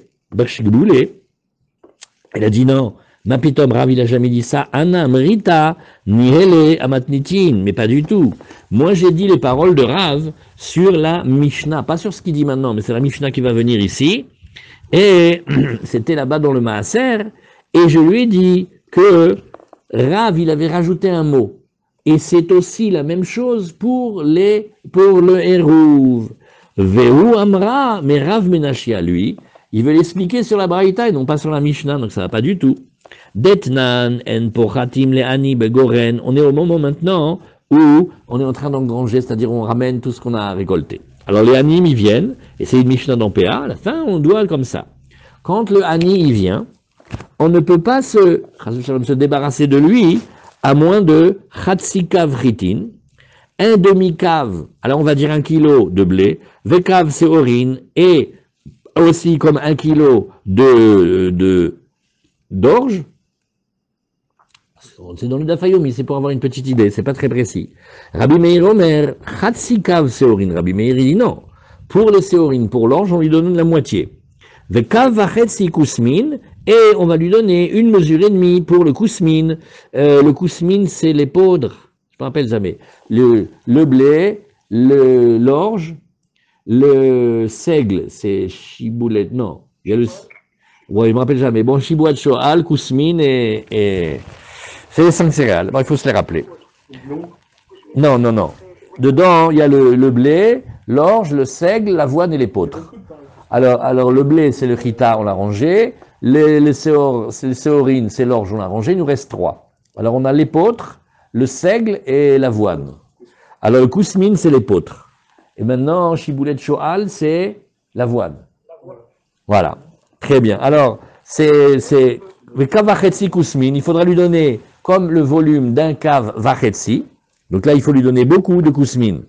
Elle a dit non. Mapitom, Rav, il a jamais dit ça. Anam Rita, Nihele, Amatnitin. Mais pas du tout. Moi, j'ai dit les paroles de Rav sur la Mishnah. Pas sur ce qu'il dit maintenant, mais c'est la Mishnah qui va venir ici. Et c'était là-bas dans le Maaser. Et je lui ai dit que Rav, il avait rajouté un mot. Et c'est aussi la même chose pour le Hérouv. Vehu Amra, mais Rav Menashia, lui, il veut l'expliquer sur la Braïta et non pas sur la Mishnah, donc ça va pas du tout. Detnan en pochatim le'ani begoren. On est au moment maintenant où on est en train d'engranger, c'est-à-dire on ramène tout ce qu'on a récolté. Alors les anim, ils viennent, et c'est une Mishnah dans PA, à la fin, on doit comme ça. Quand le ani, il vient, on ne peut pas se débarrasser de lui à moins de chatsikav ritin, un demi-cave, alors on va dire 1 kilo de blé, vekav seorin, et aussi comme 1 kilo d'orge. C'est dans le Dafayomi, c'est pour avoir une petite idée, c'est pas très précis. Rabbi Meir Omer, chatsikav seorin, Rabbi Meir dit non. Pour le seorin, pour l'orge, on lui donne la moitié. Vekav vachetsi kusmin, et on va lui donner 1 mesure et demie pour le kusmin. Le kusmin, c'est les poudres. Je me rappelle jamais. Le blé, l'orge, le seigle, c'est chiboulet. Non, il y a le. Ouais, je me rappelle jamais. Bon, chibouat shoal, kusmin et c'est les 5 céréales. Bon, il faut se les rappeler. Non, non, non. Dedans, il y a le blé, l'orge, le seigle, l'avoine et les poutres. Alors le blé, c'est le chita, on l'a rangé. Les séorines, c'est l'orge, on l'a rangé. Il nous reste 3. Alors on a l'épeautre, le seigle et l'avoine. Alors le kousmine, c'est l'épeautre. Et maintenant, chiboulet shoal, c'est l'avoine. Voilà. Très bien. Alors, c'est kav vachetsi kousmine. Il faudra lui donner comme le volume d'un kav vachetsi. Donc là, il faut lui donner beaucoup de kousmine.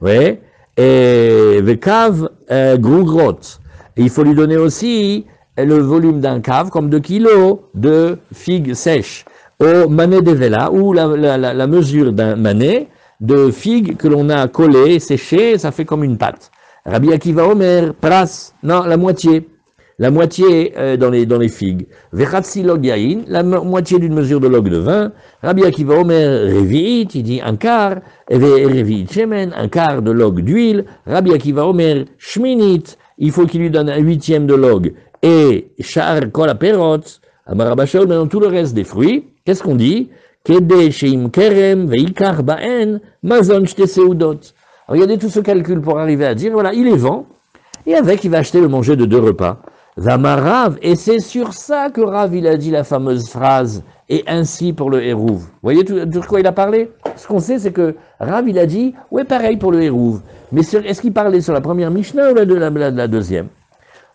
Oui. Et vekav grougrot. Et il faut lui donner aussi le volume d'un cave, comme 2 kilos de figues sèches, au mané de vela, ou la mesure d'un mané de figues que l'on a collées, séchées, ça fait comme une pâte. Rabbi Akiva Omer, pras, non, la moitié dans les figues. Vechatsi log yain, la moitié d'une mesure de log de vin. Rabbi Akiva Omer, revi'it, il dit un quart, et revi'it shemen, un quart de log d'huile. Rabbi Akiva Omer, shminit, il faut qu'il lui donne 1/8 de log. Et shar kol aperot, amarabashol, maintenant tout le reste des fruits, qu'est-ce qu'on dit? Kede sheim kerem veikar ba'en, mazon shte seudot. Regardez tout ce calcul pour arriver à dire, voilà, il les vend, et avec, il va acheter le manger de 2 repas. Zamarav, et c'est sur ça que Rav, il a dit la fameuse phrase, et ainsi pour le Hérouv. Vous voyez de quoi il a parlé? Ce qu'on sait, c'est que Rav, il a dit, ouais, pareil pour le Hérouv. Mais est-ce qu'il parlait sur la première Mishnah ou la deuxième?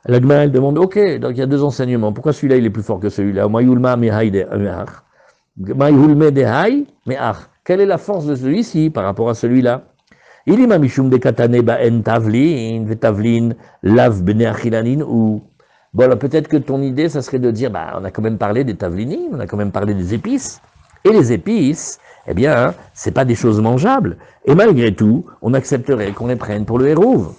La Gemara, elle demande, ok, donc il y a 2 enseignements. Pourquoi celui-là, il est plus fort que celui-là? Quelle est la force de celui-ci par rapport à celui-là? Il y a mishum de katane ba'en tavlin, vetavlin, lav bene achilanin, ou. Bon, alors peut-être que ton idée, ça serait de dire, bah, on a quand même parlé des tavlinim, on a quand même parlé des épices. Et les épices, eh bien, hein, c'est pas des choses mangeables. Et malgré tout, on accepterait qu'on les prenne pour le hérouv.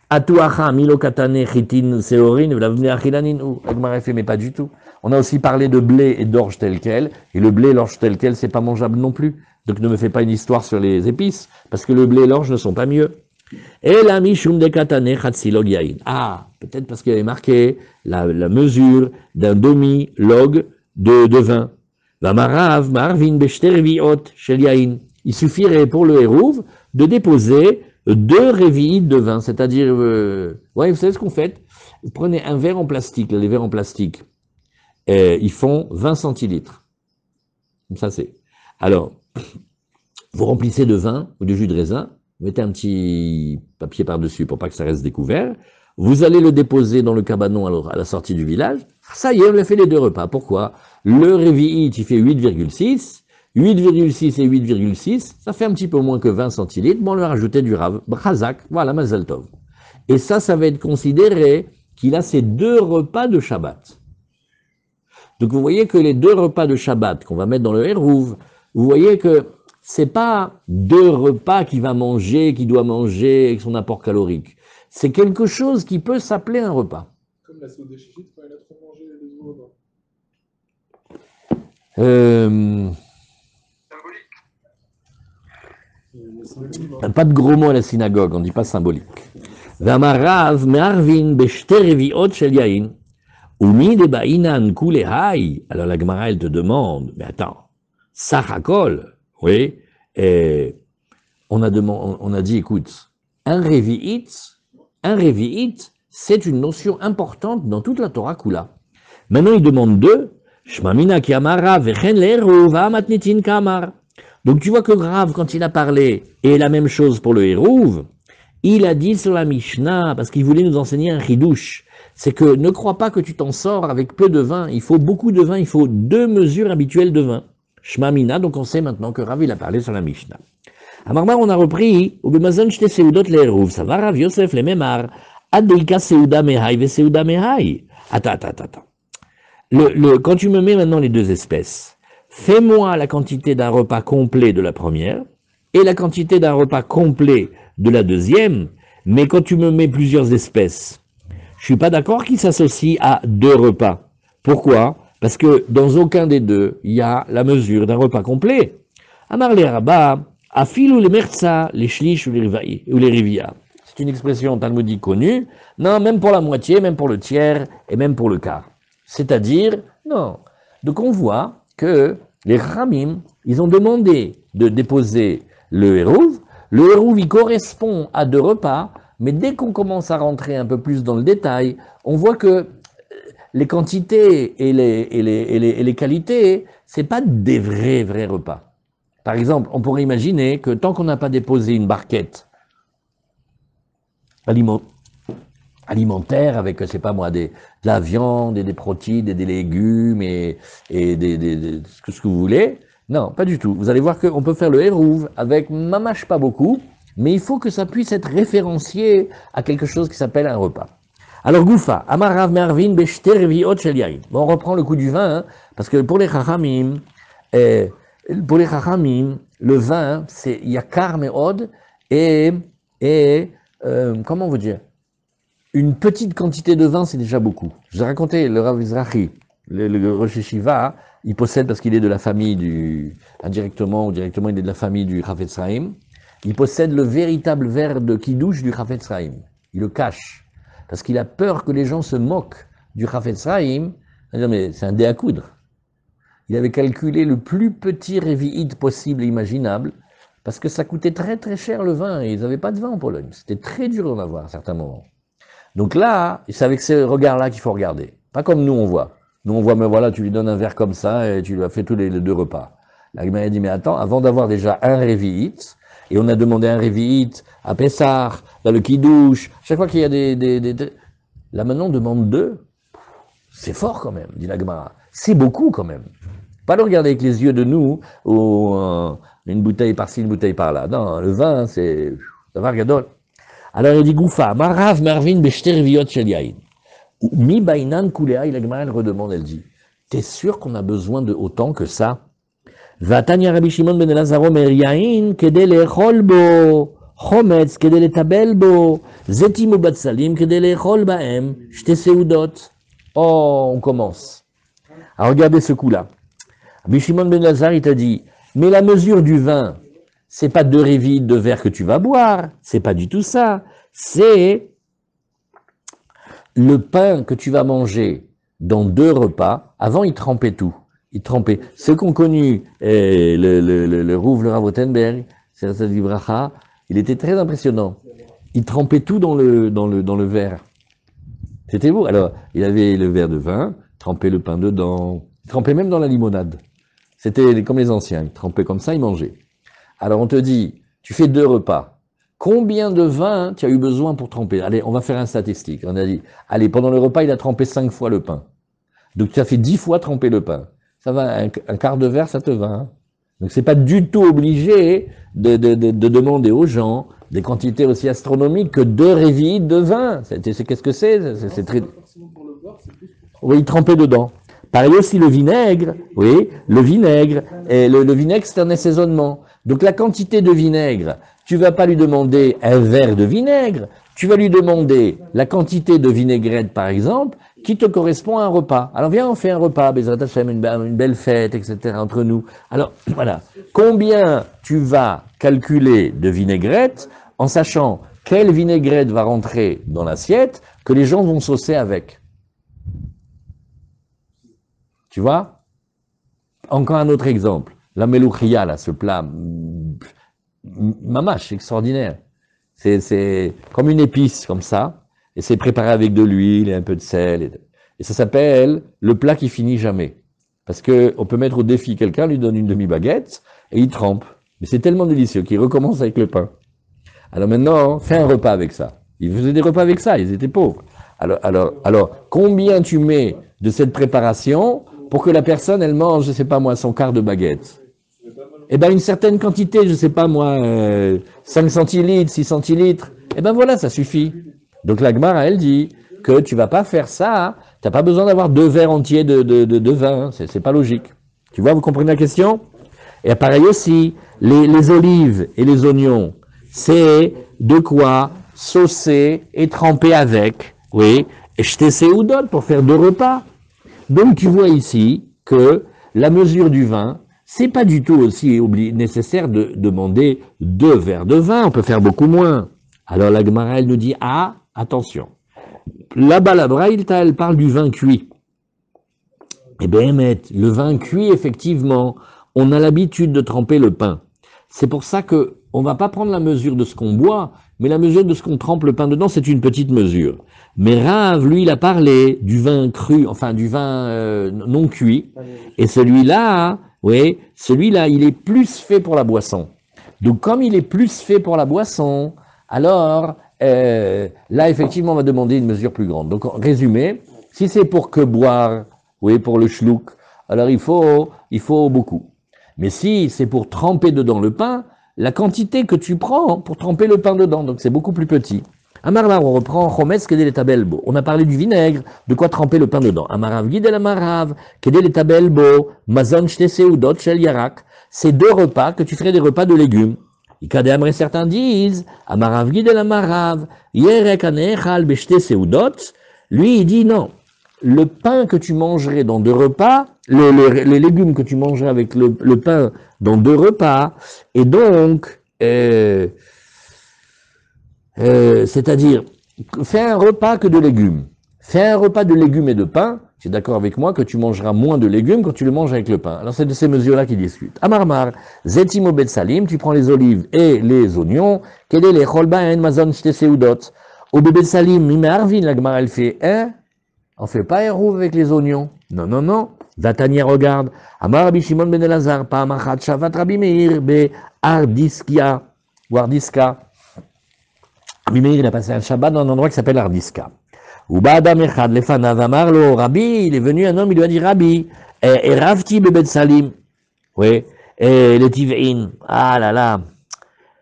Atuacha, milo katane, chitin, seorin, lav bene achilanin, ou. Agmara fait, mais pas du tout. On a aussi parlé de blé et d'orge tel quel, et le blé et l'orge tel quel, c'est pas mangeable non plus. Donc ne me fais pas une histoire sur les épices, parce que le blé et l'orge ne sont pas mieux. Et la mishum de katane chatzilog yain. Ah, peut-être parce qu'il y avait marqué la mesure d'un demi-log de vin. Vamarav marvin beshterviot shel yain. Il suffirait pour le hérouv de déposer 2 révi'it de vin, c'est-à-dire, ouais, vous savez ce qu'on fait? Vous prenez un verre en plastique, les verres en plastique, ils font 20 centilitres. Comme ça c'est. Alors, vous remplissez de vin ou de jus de raisin, vous mettez un petit papier par-dessus pour pas que ça reste découvert, vous allez le déposer dans le cabanon à la sortie du village, ça y est, on a fait les 2 repas. Pourquoi? Le révi'it, il fait 8,6, 8,6 et 8,6, ça fait un petit peu moins que 20 centilitres, bon, on leur a rajouté du rav, brazak, voilà, mazal tov. Et ça va être considéré qu'il a ces 2 repas de Shabbat. Donc vous voyez que les 2 repas de Shabbat qu'on va mettre dans le hérouv, vous voyez que c'est pas 2 repas qu'il va manger, qu'il doit manger avec son apport calorique. C'est quelque chose qui peut s'appeler un repas. Comme la soude des chichites quand il a trop mangé les 2 repas. Pas de gros mots à la synagogue, on ne dit pas symbolique. V'amarav me'arvin b'shte revi'ot shel yain. Umi de ba'inan kulehai. Alors la Gemara, elle te demande, mais attends, sachakol, oui, et on a dit, écoute, un révi'it, c'est une notion importante dans toute la Torah Kula. Maintenant, il demande 2, Shmamina ki amar Rav, vechen le'eruv, ha'matnitin kamar. Donc tu vois que Rav, quand il a parlé, et la même chose pour le Hérouv, il a dit sur la Mishnah, parce qu'il voulait nous enseigner un chidouche, c'est que ne crois pas que tu t'en sors avec peu de vin, il faut beaucoup de vin, il faut 2 mesures habituelles de vin. Shmamina, donc on sait maintenant que Rav, il a parlé sur la Mishnah. À Marmar, on a repris, ou bemazon shte seudot le'eruv, ça va Rav Yosef le memar, adelka seuda mehai ve seuda mehai. Attends. Quand tu me mets maintenant les 2 espèces, fais-moi la quantité d'un repas complet de la première et la quantité d'un repas complet de la deuxième, mais quand tu me mets plusieurs espèces, je suis pas d'accord qu'ils s'associent à 2 repas. Pourquoi? Parce que dans aucun des 2, il y a la mesure d'un repas complet. Amar les rabbins, afil ou les merza, les shlish ou les rivia. C'est une expression talmudique connue. Non, même pour la moitié, même pour le tiers et même pour le quart. C'est-à-dire, non. Donc on voit que les Ramim, ils ont demandé de déposer le Hérouv. Le Hérouv, il correspond à 2 repas, mais dès qu'on commence à rentrer un peu plus dans le détail, on voit que les quantités et les qualités, c'est pas des vrais repas. Par exemple, on pourrait imaginer que tant qu'on n'a pas déposé une barquette alimentaire avec, je sais pas moi, de la viande et des protéines et des légumes et ce que vous voulez. Non, pas du tout. Vous allez voir qu'on peut faire le hérouv avec mamache pas beaucoup, mais il faut que ça puisse être référencié à quelque chose qui s'appelle un repas. Alors Goufa, Amarav Mervin Beshte Reviot Shel Yain. Bon, on reprend le coup du vin, hein, parce que pour les Chachamim, le vin, c'est yakar meod et comment vous dire, une petite quantité de vin, c'est déjà beaucoup. Je vous ai raconté, le Rav Mizrahi, le Rosh Yeshiva, il possède, parce qu'il est de la famille indirectement ou directement, il est de la famille du Chafetz Chaim, il possède le véritable verre de Kiddush du Chafetz Chaim. Il le cache, parce qu'il a peur que les gens se moquent du Chafetz Chaim, mais c'est un dé à coudre. Il avait calculé le plus petit révi'id possible et imaginable, parce que ça coûtait très cher le vin, et ils n'avaient pas de vin en Pologne. C'était très dur d'en avoir à certains moments. Donc là, c'est avec ce regard-là qu'il faut regarder. Pas comme nous on voit. Nous on voit, mais voilà, tu lui donnes un verre comme ça, et tu lui as fait tous les 2 repas. La Gemara dit, mais attends, avant d'avoir déjà un révi'id, et on a demandé un révi'id à Pessah, dans le Kiddush, chaque fois qu'il y a là maintenant on demande 2. C'est fort quand même, dit la Gemara. C'est beaucoup quand même. Pas le regarder avec les yeux de nous, ou une bouteille par-ci, une bouteille par-là. Non, le vin, c'est davar gadol. Alors il dit Goufa, Marav Marvin Beshte Reviot Shel Yain. Mi Bainan Kulea, la Gemara elle redemande, elle dit, t'es sûr qu'on a besoin de autant que ça? Vatanya Rabbi Shimon ben Elazar Omer Yain kede lechol bo, chometz kede letabel bo, zetim u batsalim kede lechol baem, shte seudot. Oh, on commence. Alors regardez ce coup-là. Rabbi Shimon ben Elazar, il t'a dit, mais la mesure du vin, c'est pas 2 révi'id de verre que tu vas boire, c'est pas du tout ça. C'est le pain que tu vas manger dans 2 repas. Avant, il trempait tout. Il trempait. Ceux qui ont connu le Rouv, le Rav Rothenberg, c'est Bracha, il était très impressionnant. Il trempait tout dans le verre. C'était beau. Alors, il avait le verre de vin, trempait le pain dedans, il trempait même dans la limonade. C'était comme les anciens, il trempait comme ça, il mangeait. Alors on te dit, tu fais 2 repas. Combien de vin tu as eu besoin pour tremper? Allez, on va faire un statistique. On a dit, allez, pendant le repas, il a trempé 5 fois le pain. Donc tu as fait 10 fois tremper le pain. Ça va, un quart de verre, ça te va. Hein. Donc c'est pas du tout obligé de demander aux gens des quantités aussi astronomiques que 2 révi'id de vin. Qu'est-ce que c'est? C'est très... Oui, tremper dedans. Pareil aussi le vinaigre, oui, le vinaigre. Et le vinaigre, c'est un assaisonnement. Donc la quantité de vinaigre, tu vas pas lui demander un verre de vinaigre, tu vas lui demander la quantité de vinaigrette, par exemple, qui te correspond à un repas. Alors viens, on fait un repas, Bezrat Hashem, une belle fête, etc., entre nous. Alors, voilà. Combien tu vas calculer de vinaigrette, en sachant quelle vinaigrette va rentrer dans l'assiette, que les gens vont saucer avec. Tu vois? Encore un autre exemple. La melouchia, là, ce plat, mamache, extraordinaire. C'est comme une épice, comme ça, et c'est préparé avec de l'huile et un peu de sel. Et ça s'appelle le plat qui finit jamais. Parce qu'on peut mettre au défi quelqu'un, lui donne une demi-baguette, et il trempe. Mais c'est tellement délicieux qu'il recommence avec le pain. Alors maintenant, fais un repas avec ça. Ils faisaient des repas avec ça, ils étaient pauvres. Alors, combien tu mets de cette préparation pour que la personne, elle mange, je sais pas moi, son quart de baguette? Eh ben, une certaine quantité, je sais pas moi, 5 centilitres, 6 centilitres. Eh ben voilà, ça suffit. Donc la Gemara, elle dit que tu vas pas faire ça, tu n'as pas besoin d'avoir 2 verres entiers de vin, c'est pas logique. Tu vois, vous comprenez la question? Et pareil aussi, les olives et les oignons, c'est de quoi saucer et tremper avec, oui, et jeter ses udon pour faire 2 repas. Donc tu vois ici que la mesure du vin, c'est pas du tout aussi nécessaire de demander 2 verres de vin, on peut faire beaucoup moins. Alors la Gemara, elle nous dit, ah, attention, là-bas la Braïlta, elle parle du vin cuit. Eh bien, le vin cuit, effectivement, on a l'habitude de tremper le pain. C'est pour ça que on va pas prendre la mesure de ce qu'on boit, mais la mesure de ce qu'on trempe le pain dedans, c'est une petite mesure. Mais Rav, lui, il a parlé du vin cru, enfin du vin non cuit, et celui-là, oui, celui-là, il est plus fait pour la boisson. Donc, comme il est plus fait pour la boisson, alors là, effectivement, on va demander une mesure plus grande. Donc, en résumé, si c'est pour que boire, oui, pour le shlouk, alors il faut beaucoup. Mais si c'est pour tremper dedans le pain, la quantité que tu prends pour tremper le pain dedans, donc c'est beaucoup plus petit. Amarvar, on reprend Chometz Kedel et Tabelbo. On a parlé du vinaigre, de quoi tremper le pain dedans. Amarav Gidel Amarav, Kedel et Tabelbo, Mazon Shtese Udot Shel Yarak. C'est 2 repas que tu ferais des repas de légumes. Ikade Amre, certains disent, Amarav Gidel Amarav, Yerek Anechal Beshtese Udot. Lui, il dit non. Le pain que tu mangerais dans 2 repas, les légumes que tu mangerais avec le pain dans 2 repas, et donc, c'est-à-dire, fais un repas que de légumes. Fais un repas de légumes et de pain, tu es d'accord avec moi que tu mangeras moins de légumes quand tu le manges avec le pain. Alors c'est de ces mesures-là qu'ils discutent. Amarmar, Zetimo Bet Salim, tu prends les olives et les oignons, quel est les Cholba en Mazon Shteseudot. Au bébé Salim, Mime Arvin, la Gemara, elle fait, on fait pas Hérouv avec les oignons. Non, non, non. Vatania, regarde. Amar Rabbi Shimon ben Elazar, pa Amachat Shavat Rabbi Meir, be Ardiskia, ou Ardiska. Rabbi Meir, il a passé un Shabbat dans un endroit qui s'appelle Ardiska. Uba Adam Echad, Lefanav, Amar lo, Rabbi, il est venu un homme, il lui a dit, Rabbi, et Ravti bebet Salim. Oui, et le Tiv'in. Ah là là.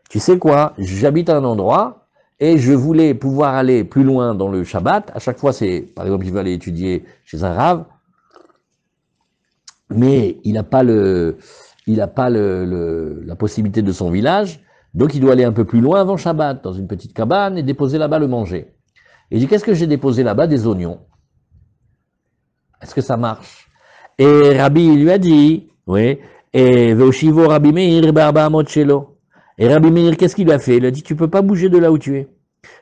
Tu sais quoi? J'habite à un endroit, et je voulais pouvoir aller plus loin dans le Shabbat. À chaque fois, c'est, par exemple, il veut aller étudier chez un Rav, mais il n'a pas la possibilité de son village, donc il doit aller un peu plus loin avant Shabbat, dans une petite cabane, et déposer là-bas le manger. Et il dit, qu'est-ce que j'ai déposé là-bas? Des oignons. Est-ce que ça marche? Et Rabbi lui a dit, oui, et Veoshivo Rabbi Meir Barba Mochelo. Et Rabbi Meir, qu'est-ce qu'il a fait? Il a dit, tu peux pas bouger de là où tu es.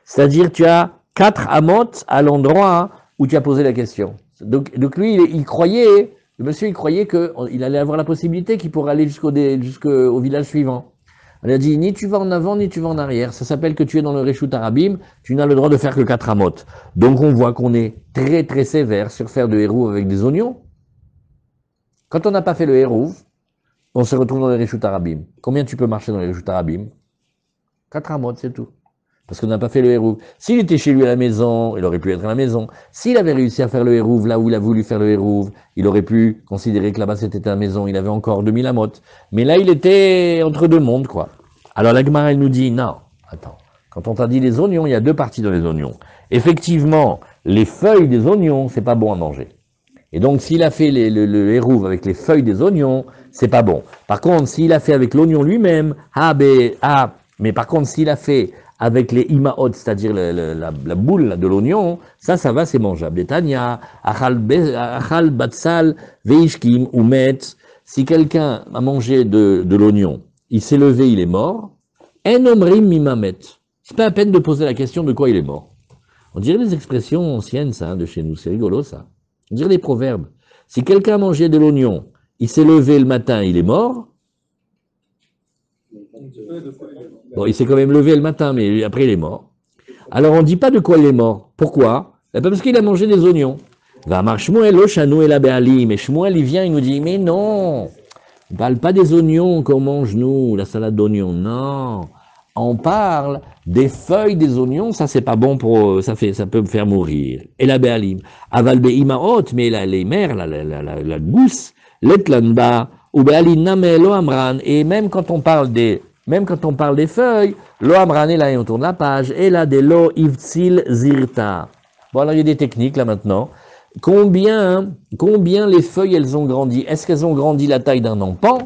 C'est-à-dire, tu as 4 amotes à l'endroit où tu as posé la question. Donc lui, il croyait, le monsieur, il croyait qu'il allait avoir la possibilité qu'il pourrait aller jusqu'au village suivant. Il a dit, ni tu vas en avant, ni tu vas en arrière. Ça s'appelle que tu es dans le Réchout Arabim, tu n'as le droit de faire que 4 amotes. Donc on voit qu'on est très très sévère sur faire de hérouv avec des oignons. Quand on n'a pas fait le hérouv, on se retrouve dans les Réchout Arabim. Combien tu peux marcher dans les Réchout Arabim? 4 amotes, c'est tout. Parce qu'on n'a pas fait le hérouv. S'il était chez lui à la maison, il aurait pu être à la maison. S'il avait réussi à faire le hérouv là où il a voulu faire le hérouv, il aurait pu considérer que là-bas c'était la maison, il avait encore 2000 amotes. Mais là, il était entre 2 mondes, quoi. Alors la Gemara, elle nous dit, non, attends. Quand on t'a dit les oignons, il y a 2 parties dans les oignons. Effectivement, les feuilles des oignons, c'est pas bon à manger. Et donc, s'il a fait le hérouv avec les feuilles des oignons, c'est pas bon. Par contre, s'il a fait avec l'oignon lui-même, mais par contre, s'il a fait avec les imaot, c'est-à-dire la boule de l'oignon, ça va, c'est mangeable. Detania, achal batsal veishkim ou met. Si quelqu'un a mangé de l'oignon, il s'est levé, il est mort. En omrim mimamet. C'est pas la peine de poser la question de quoi il est mort. On dirait des expressions anciennes, ça, de chez nous. C'est rigolo, ça. On dirait des proverbes. Si quelqu'un a mangé de l'oignon, il s'est levé le matin, il est mort. Bon, il s'est quand même levé le matin, mais après il est mort. Alors on ne dit pas de quoi il est mort. Pourquoi? Parce qu'il a mangé des oignons. Va mar Shmuel, lo shanu el abealim. Et Shmuel, il vient, il nous dit, mais non, on parle pas des oignons qu'on mange nous, la salade d'oignons, non. On parle des feuilles des oignons, ça c'est pas bon pour, ça peut me faire mourir. Et la béalim, aval be'imaot, mais les mères, la gousse, l'etlanba, ou béalim name lo amran, et même quand on parle des feuilles, lo amran, et là, et on tourne la page, et là, des lo ivtsil zirta. Bon, alors il y a des techniques là maintenant. Combien les feuilles elles ont grandi? Est-ce qu'elles ont grandi la taille d'un empan?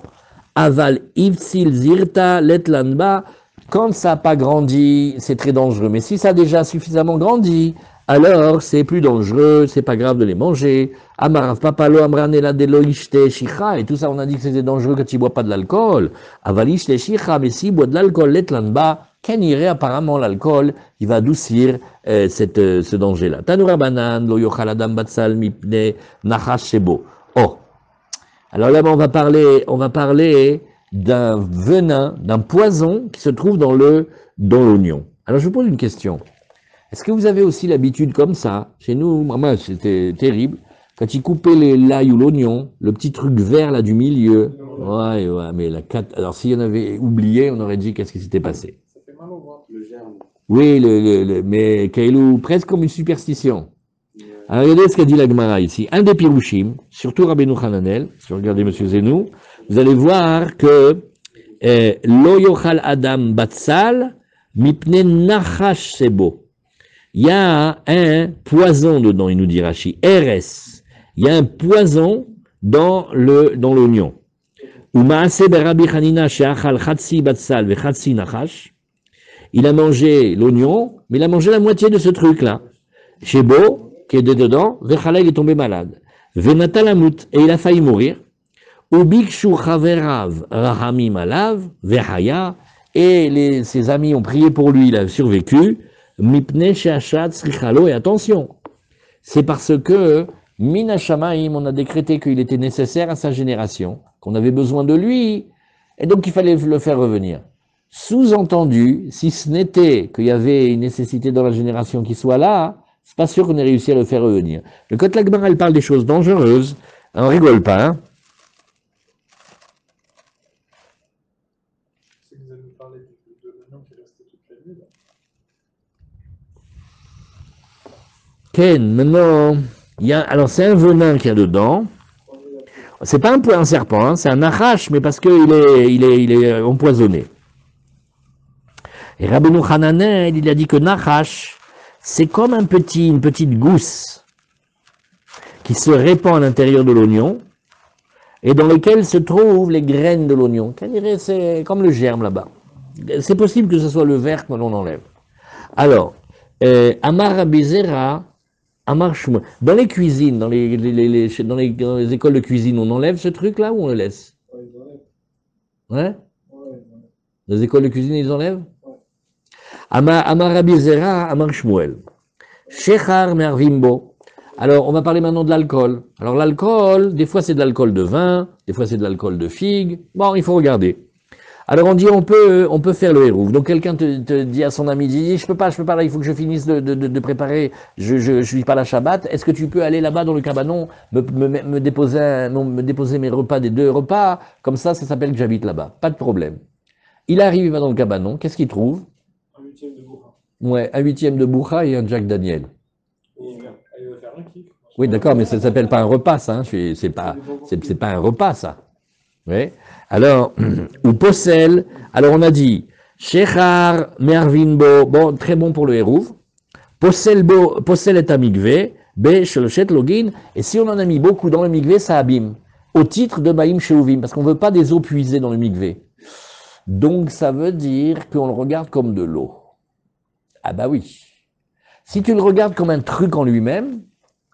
Aval ivtsil zirta, l'etlanba, quand ça n'a pas grandi, c'est très dangereux. Mais si ça a déjà suffisamment grandi, alors c'est plus dangereux, c'est pas grave de les manger. Amarav papalo amranela delo ishte shicha. Et tout ça, on a dit que c'était dangereux quand il boit pas de l'alcool. Aval ishte shicha, mais s'il boit de l'alcool, l'etlanba, qu'en irait apparemment l'alcool, il va adoucir ce danger-là. Tanura banan, lo yochal adam batsal mipne nachash shebo. Oh. Alors là, on va parler d'un venin, d'un poison qui se trouve dans l'oignon. Alors je vous pose une question. Est-ce que vous avez aussi l'habitude comme ça? Chez nous, maman, c'était terrible. Quand ils coupaient l'ail ou l'oignon, le petit truc vert là du milieu. Ouais, mais alors s'il y en avait oublié, on aurait dit qu'est-ce qui s'était passé. Ça fait mal au ventre, le germe. Oui, mais Kailou, presque comme une superstition. Alors regardez ce qu'a dit la Gemara ici. Un des Pirushim, surtout Rabbeinu Hananel, si vous regardez Monsieur Zenou, vous allez voir que Lo yochal adam batsal mipne nachash sebo. Il y a un poison dedans, il nous dit Rashi. RS. Il y a un poison dans l'oignon. Umaase berabi chanina sheachal chatsi batsal ve chatsi nachash. Il a mangé l'oignon, mais il a mangé la moitié de ce truc-là. Shebo, qui est dedans, vechala, il est tombé malade. Venatalamut, et il a failli mourir. Ubikshu chaverav rahamim alav, vehaya, et ses amis ont prié pour lui, il a survécu. Mipne sheachat srichalo, et attention, c'est parce que Mina Shamaim, on a décrété qu'il était nécessaire à sa génération, qu'on avait besoin de lui, et donc il fallait le faire revenir. Sous-entendu, si ce n'était qu'il y avait une nécessité dans la génération qui soit là, c'est pas sûr qu'on ait réussi à le faire revenir. Le Côte Lagmar, elle parle des choses dangereuses, on rigole pas, hein. C'est que vous allez nous parler de l'oignon qui est resté toute la nuit, là. Ken, maintenant, alors c'est un venin qu'il y a dedans. C'est pas un serpent, hein, c'est un nachash, mais parce qu'il est empoisonné. Et Rabbeinu Hananel, il a dit que nachash, c'est comme une petite gousse qui se répand à l'intérieur de l'oignon et dans lequel se trouvent les graines de l'oignon. C'est comme le germe là-bas. C'est possible que ce soit le verre que l'on enlève. Alors, Amar Rabizera, Amar Shmuel. Dans les cuisines, dans les écoles de cuisine, on enlève ce truc-là ou on le laisse? Ouais, ils enlèvent. Ouais? Ouais. Les écoles de cuisine, ils enlèvent? Amar Rabizera, Amar Shmuel. Shechar mervimbo. Alors, on va parler maintenant de l'alcool. Alors, l'alcool, des fois c'est de l'alcool de vin, des fois c'est de l'alcool de figue. Bon, il faut regarder. Alors, on dit, on peut faire le hérouf. Donc, quelqu'un te dit à son ami, dit, je peux pas, là, il faut que je finisse de préparer, je suis pas la Shabbat. Est-ce que tu peux aller là-bas dans le cabanon, me déposer mes repas des 2 repas? Comme ça s'appelle que j'habite là-bas. Pas de problème. Il arrive, il va dans le cabanon. Qu'est-ce qu'il trouve? Un huitième de bourra. Ouais, un 8e de boucha et un Jack Daniel. Il va faire un kick. Oui, d'accord, mais ça s'appelle pas un repas, ça. Hein. C'est pas un repas, ça. Oui. Alors, ou possel. Alors, on a dit, Shechar, Mervinbo, bon, très bon pour le hérouv. Possel est à migvé, B, Shelochet, Login. Et si on en a mis beaucoup dans le migvé, ça abîme. Au titre de Baïm Sheuvim, parce qu'on veut pas des eaux puisées dans le migvé. Donc, ça veut dire qu'on le regarde comme de l'eau. Ah bah oui. Si tu le regardes comme un truc en lui-même,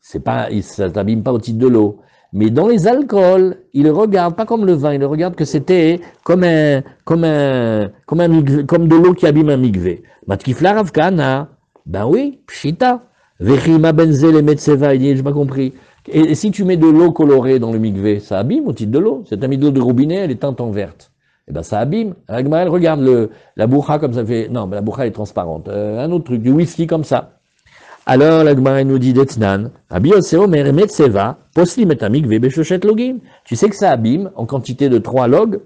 ça t'abîme pas au titre de l'eau. Mais dans les alcools, il le regarde pas comme le vin, il le regarde que c'était comme de l'eau qui abîme un migvé. Matkifla Ravkana, ben oui, pshita. Vechima benzel et metseva, il dit, j'ai pas compris. Et si tu mets de l'eau colorée dans le migvé, ça abîme au titre de l'eau. C'est un mis de l'eau de robinet, elle est teinte en verte. Eh ben ça abîme. Agmael regarde la boucha comme ça fait. Non, mais la boucha est transparente. Un autre truc, du whisky comme ça. Alors la Gemara nous dit d'Etnan, Rabbi Yossé Omer Metseva, Posli Metamik Vebeshochet Logim. Tu sais que ça abîme en quantité de 3 logs.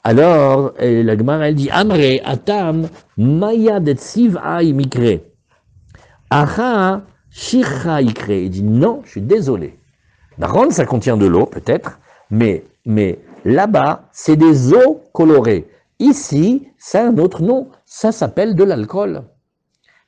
Alors la Gemara elle dit Amre Atam Maya Detsiv Ay Mikre. Aha Shircha Ikre. Il dit non, je suis désolé. Naron, ça contient de l'eau peut-être, mais là-bas c'est des eaux colorées. Ici, c'est un autre nom. Ça s'appelle de l'alcool.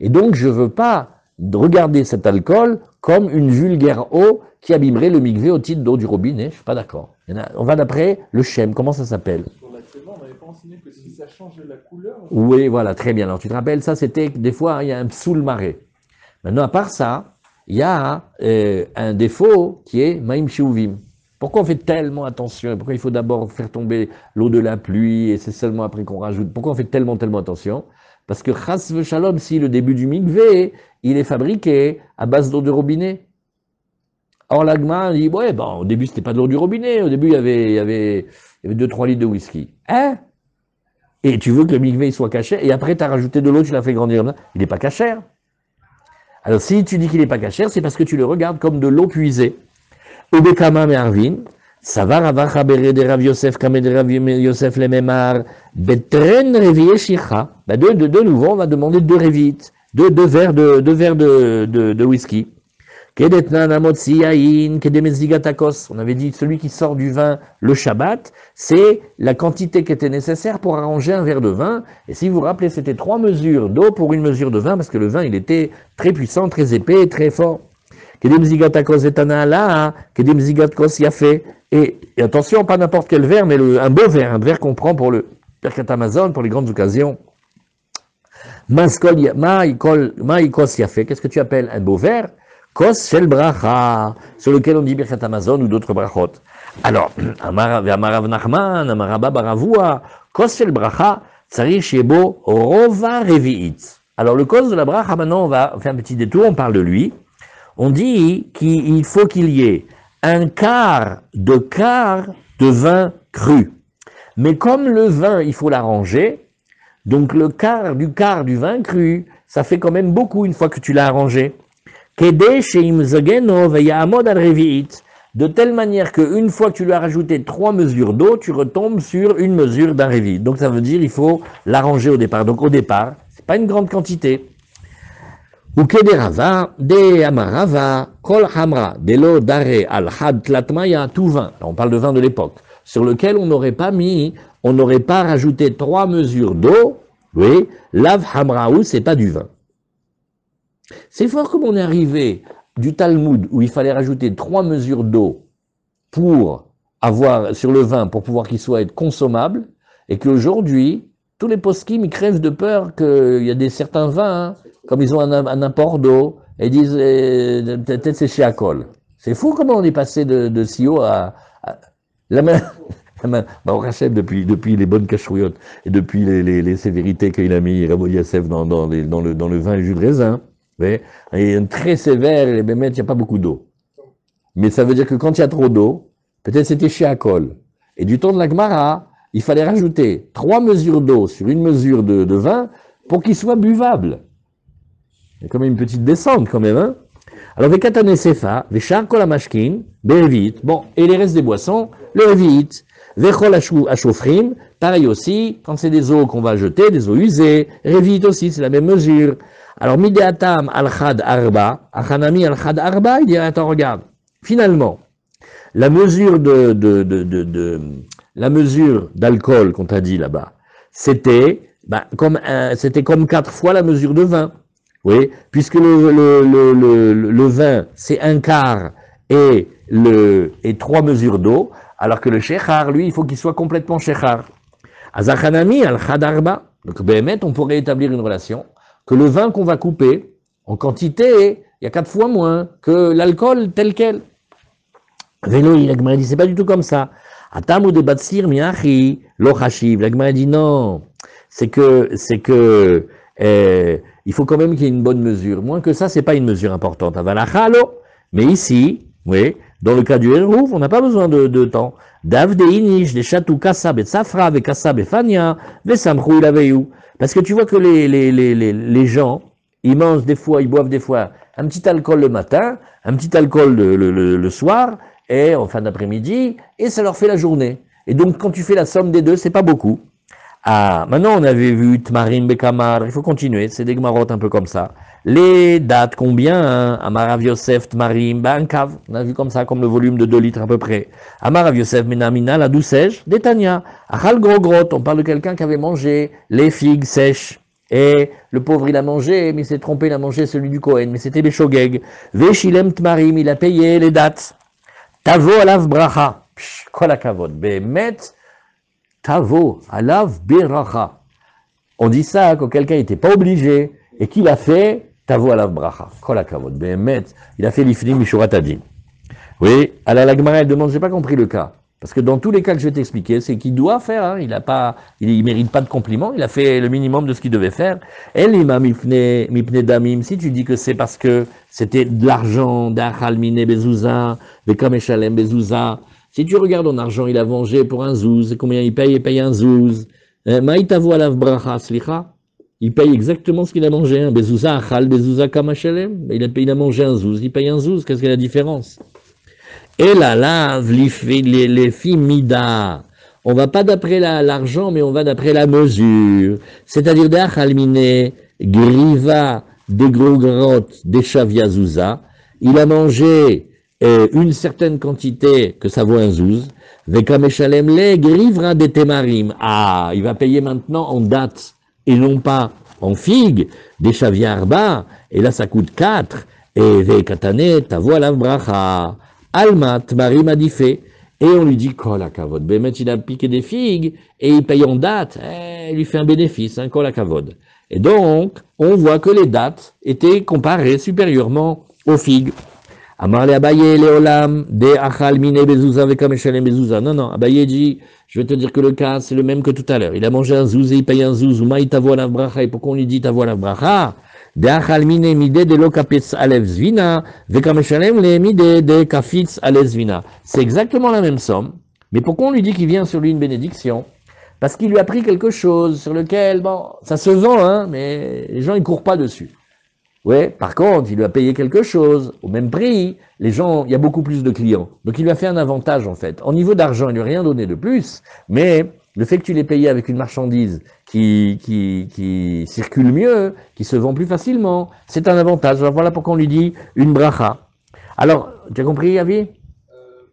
Et donc, je ne veux pas regarder cet alcool comme une vulgaire eau qui abîmerait le mikvé au titre d'eau du robinet. Je ne suis pas d'accord. On va d'après le Shem. Comment ça s'appelle? Sur l'actuellement, on n'avait pas enseigné que si ça changeait la couleur. Oui, voilà, très bien. Alors, tu te rappelles, ça, c'était des fois, il y a un psoul maré. Maintenant, à part ça, il y a un défaut qui est maïm shiouvim. Pourquoi on fait tellement attention? Pourquoi il faut d'abord faire tomber l'eau de la pluie et c'est seulement après qu'on rajoute? Pourquoi on fait tellement attention? Parce que chas v'shalom, si le début du mikvé, il est fabriqué à base d'eau de robinet. Or l'agma dit, ouais, bon, au début c'était pas de l'eau du robinet, au début il y avait 2-3 litres de whisky. Hein? Et tu veux que le mikvé il soit caché, et après tu as rajouté de l'eau, tu l'as fait grandir. Il n'est pas cachère. Alors si tu dis qu'il n'est pas cachère, c'est parce que tu le regardes comme de l'eau puisée. Ubekama me'arvin, savar avacha bere de Rav Yosef kame de Rav Yosef le memar, betren reviye shicha. De nouveau, on va demander 2 révites, 2 verres de whisky. Kedetna namotzi yain, kedemezigatakos. On avait dit, celui qui sort du vin le Shabbat, c'est la quantité qui était nécessaire pour arranger un verre de vin. Et si vous vous rappelez, c'était 3 mesures d'eau pour une mesure de vin, parce que le vin, il était très puissant, très épais, très fort. Kedemzigatakos etana là, kedemzigatakos yafé. Et attention, pas n'importe quel verre, mais un beau verre, un verre qu'on prend pour le Birkat Hamazon, pour les grandes occasions. Maikos yafé. Qu'est-ce que tu appelles un beau verre? Kos shel bracha, sur lequel on dit Birkat Hamazon ou d'autres brachot. Alors, Amarav Nachman, Amaraba Baravua, Kos shel bracha, tsarich shebo rova revi'it. Alors, le cause de la bracha, maintenant, on va faire un petit détour, on parle de lui. On dit qu'il faut qu'il y ait un quart de vin cru. Mais comme le vin, il faut l'arranger, donc le quart du vin cru, ça fait quand même beaucoup une fois que tu l'as arrangé. De telle manière qu'une fois que tu lui as rajouté 3 mesures d'eau, tu retombes sur une mesure d'un révi. Donc ça veut dire qu'il faut l'arranger au départ. Donc au départ, c'est pas une grande quantité. Ou kederava, de amarava, kol hamra, de l'eau d'arrêt al had tlatmaya, tout vin. On parle de vin de l'époque, sur lequel on n'aurait pas rajouté 3 mesures d'eau. Oui, lav hamraou, c'est pas du vin. C'est fort comme on est arrivé du Talmud où il fallait rajouter 3 mesures d'eau pour avoir sur le vin pour pouvoir qu'il soit consommable, et qu'aujourd'hui tous les poskim ils crèvent de peur qu'il y a certains vins, hein, comme ils ont un apport d'eau, et disent peut-être c'est chez Akol. C'est fou comment on est passé de si haut à la main. Au Rachem, depuis les bonnes cacherouillottes et depuis les sévérités qu'il a mis Rabbi Yosef dans le vin et le jus de raisin, et très sévère, et les bémettes, il n'y a pas beaucoup d'eau. Mais ça veut dire que quand il y a trop d'eau, peut-être c'était chez Akol. Et du temps de la Gemara, il fallait rajouter 3 mesures d'eau sur une mesure de vin pour qu'il soit buvable. Il y a quand même une petite descente quand même, hein. Alors, Vekatane Sefa, Vechar Kolamashkin, Berevit, bon, et les restes des boissons, le Revit, Vechol Ashofrim, pareil aussi, quand c'est des eaux qu'on va jeter, des eaux usées, Revit aussi, c'est la même mesure. Alors, Mideatam Al-Khad Arba, Achanami Al-Khad Arba, il dit, attends, regarde, finalement, la mesure d'alcool qu'on t'a dit là-bas, c'était comme 4 fois la mesure de vin. Oui, puisque le vin, c'est un quart et 3 mesures d'eau, alors que le shechar, lui, il faut qu'il soit complètement shechar. Azachanami al-Khadarba. Donc, Béhémet, on pourrait établir une relation que le vin qu'on va couper, en quantité, il y a 4 fois moins que l'alcool tel quel. Vélo, la Gemara dit, c'est pas du tout comme ça. Atam ou de batsir miachi, lo chashiv. La Gemara dit, non, c'est que, il faut quand même qu'il y ait une bonne mesure. Moins que ça, c'est pas une mesure importante. Avalachalo. Mais ici, oui, dans le cas du Hérouf, on n'a pas besoin de temps. Dav de inish, des chatou kassab et safra, ve kassab et fania, ve samrou il avait. Parce que tu vois que les gens, ils mangent des fois, ils boivent des fois un petit alcool le matin, un petit alcool le soir, et en fin d'après-midi, et ça leur fait la journée. Et donc, quand tu fais la somme des deux, c'est pas beaucoup. Ah, maintenant, on avait vu Tmarim Bekamar, il faut continuer, c'est des gmarottes un peu comme ça. Les dates, combien, hein? Amarav Yosef, Tmarim, ben, un cave, on a vu comme ça, comme le volume de 2 litres à peu près. Amarav Yosef, Menamina, la douce sèche, Détania. Achal Grogrot, on parle de quelqu'un qui avait mangé les figues sèches. Et le pauvre, il a mangé, mais il s'est trompé, il a mangé celui du Cohen, mais c'était Béchogeg. Veshilem Tmarim, il a payé les dates. Tavo alav bracha. Kol hakavod. Behemet, tavo alav beracha. On dit ça quand quelqu'un n'était pas obligé et qu'il a fait tavo alav bracha. Kol hakavod. Behemet, il a fait l'ifnim mishurat adin. Oui, alors la Gemara elle demande, j'ai pas compris le cas. Parce que dans tous les cas que je vais t'expliquer, c'est qu'il doit faire, hein, il mérite pas de compliment, il a fait le minimum de ce qu'il devait faire. Et l'ima mipne damim, si tu dis que c'est parce que c'était de l'argent, d'achal mine bezouza, vekam eshalem bezouza, si tu regardes en argent, il a vengé pour un zouz, combien il paye un zouz. Maïtavo alav bracha slicha, il paye exactement ce qu'il a mangé, hein, bezouza achal, bezouza kam eshalem, il a mangé un zouz, il paye un zouz, qu'est-ce qu'il y a la différence? Et la lave, les filles mida. On va pas d'après l'argent, mais on va d'après la mesure. C'est-à-dire d'Achalmine, Griva, des gros grottes, des chaviazouza. Il a mangé une certaine quantité, que ça vaut un zouz. Vekameshalem le, Grivra des temarim. Ah, il va payer maintenant en date, et non pas en figue, des chaviarba. Et là, ça coûte 4. Et Vekatane, tavo alav bracha. Almat, Marie m'a dit fait, et on lui dit, kol hakavod. Bémet, il a piqué des figues, et il paye en date, il lui fait un bénéfice, hein, kol hakavod. Et donc, on voit que les dates étaient comparées supérieurement aux figues. Amar le Abaye, le Olam, de achal mine bezouza vekam eshalem bezouza. Non, Abaye dit, je vais te dire que le cas, c'est le même que tout à l'heure. Il a mangé un zouz et il paye un zouz, ou maï tavo alav bracha, et pourquoi on lui dit tavo alav bracha? D'achal mine mide de lo kapitz alev zvina, vekameshalem le mide de kafitz alev zvina. C'est exactement la même somme, mais pourquoi on lui dit qu'il vient sur lui une bénédiction? Parce qu'il lui a pris quelque chose sur lequel, bon, ça se vend, hein, mais les gens ils courent pas dessus. Ouais, par contre, il lui a payé quelque chose au même prix. Les gens, il y a beaucoup plus de clients, donc il lui a fait un avantage en fait. Au niveau d'argent, il lui a rien donné de plus, mais le fait que tu l'aies payé avec une marchandise qui circule mieux, qui se vend plus facilement, c'est un avantage. Alors voilà pourquoi on lui dit une bracha. Alors, tu as compris, Avi?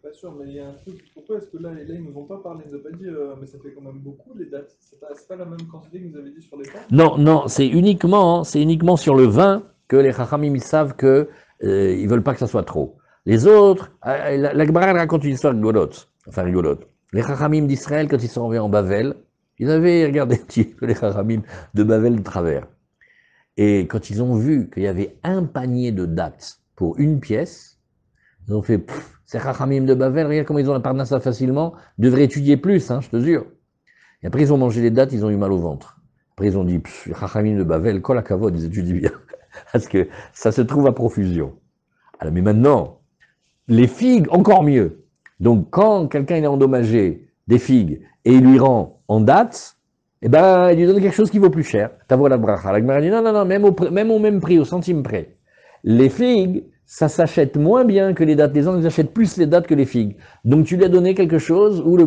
Pas sûr, mais il y a un truc. Pourquoi est-ce que là ils ne nous ont pas parlé, ils nous ont pas dit, mais ça fait quand même beaucoup les dates. C'est pas la même quantité que vous avez dit sur les pains? Non, c'est uniquement sur le vin que les chachamim ils savent que ils veulent pas que ça soit trop. Les autres, la Gemara raconte une histoire rigolote. Les chachamim d'Israël, quand ils sont arrivés en Bavel, ils avaient regardé un petit peu les chachamim de Bavel de travers. Et quand ils ont vu qu'il y avait un panier de dates pour une pièce, ils ont fait, ces chachamim de Bavel, regarde comment ils ont la parnassa facilement, devraient étudier plus, hein, je te jure. Et après ils ont mangé les dates, ils ont eu mal au ventre. Après ils ont dit, les chachamim de Bavel, kol hakavod, ils étudient bien. Parce que ça se trouve à profusion. Alors, mais maintenant, les figues, encore mieux. Donc, quand quelqu'un est endommagé des figues et il lui rend en date, eh ben, il lui donne quelque chose qui vaut plus cher. Tavo la bracha. La Gemara dit non, même au même prix, au centime près. Les figues, ça s'achète moins bien que les dates. Les gens, ils achètent plus les dates que les figues. Donc, tu lui as donné quelque chose où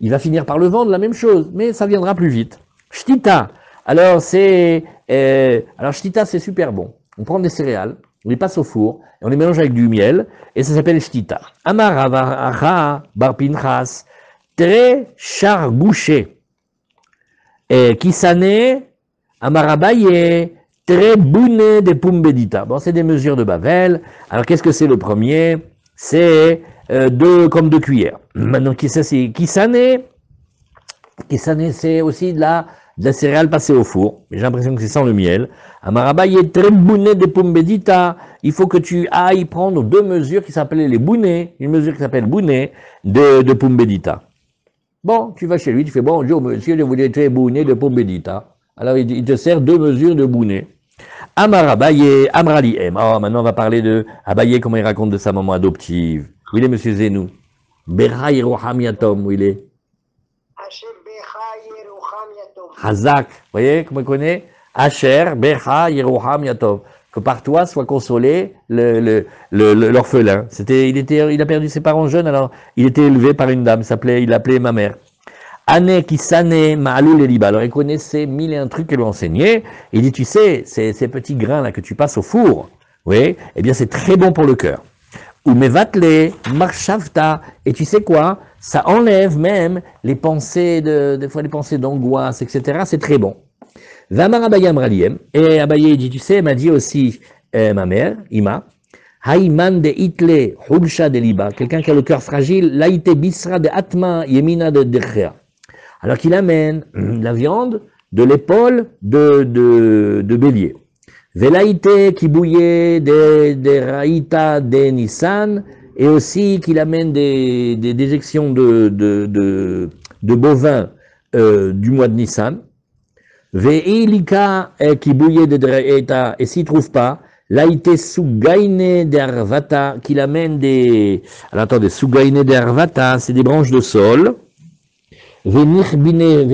il va finir par le vendre, la même chose, mais ça viendra plus vite. Shtita. Alors, shtita, c'est super bon. On prend des céréales, on les passe au four, et on les mélange avec du miel, et ça s'appelle shtita. Amar bar Pinchas, très chargouché. Et kisane, amarabaye, très bouné de pumbedita. Bon, c'est des mesures de Bavel. Alors, qu'est-ce que c'est le premier? C'est 2 cuillères. Maintenant, kisane, c'est aussi de la céréale passée au four. J'ai l'impression que c'est sans le miel. Amarabaye très bouné de pumbedita. Il faut que tu ailles prendre 2 mesures qui s'appellent les bounés. Une mesure qui s'appelle bouné de pumbedita. Bon, tu vas chez lui, tu fais bonjour monsieur, je voulais très bouné de pumbedita. Alors il te sert 2 mesures de bouné. Amarabaye, Amrali M. Oh, maintenant on va parler de Abaye, comment il raconte de sa maman adoptive. Où il est monsieur Zenou? Berha Yeroham Yatom, où il est? Hazak, vous voyez comment il connaît? Asher, Becha, Yeroham, Yatov. que par toi soit consolé l'orphelin. Il a perdu ses parents jeunes, alors il était élevé par une dame, il l'appelait ma mère. Ane Kisane Ma'alou Leliba. Alors il connaissait mille et un trucs qu'elle lui enseignait. Il dit, tu sais, ces petits grains là que tu passes au four, oui, eh bien c'est très bon pour le cœur. Ou mevatle marchavta. Et tu sais quoi? Ça enlève même les pensées des fois les pensées d'angoisse, etc. C'est très bon. Vamar Abaye Amraliem. Et Abaye dit, tu sais, elle m'a dit aussi, ma mère, Ima, Haïman de Itle Hubsha de Liba, quelqu'un qui a le cœur fragile, Laïte Bisra de Atma Yemina de Dechea. Alors qu'il amène la viande de l'épaule de bélier. Velaïte qui bouillait des raïta de Nissan, et aussi qu'il amène des déjections de bovins du mois de Nissan. Veilika qui bouillait des raïta, et s'il ne trouve pas, laïte sougaine de Arvata, qu'il amène des. Alors attendez, sougaine de Arvata, c'est des branches de sol. Venechabeve,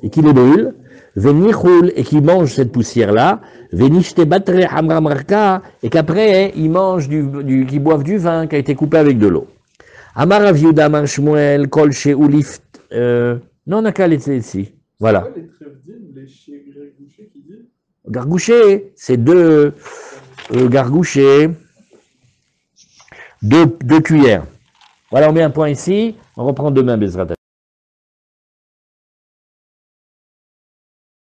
et qui les brûle, venichul, et qui mange cette poussière-là, venishte batre hamramarka, et qu'après, ils mangent qu'ils boivent du vin qui a été coupé avec de l'eau. Amar Yehuda Amar Shmuel, kol sheulift, non, on n'a qu'à laisser ici. Voilà. Les trevdim, les gargouchés qui disent. Gargouché, c'est deux gargouchés, deux cuillères. Voilà, on met un point ici, on reprend demain, Bezrat.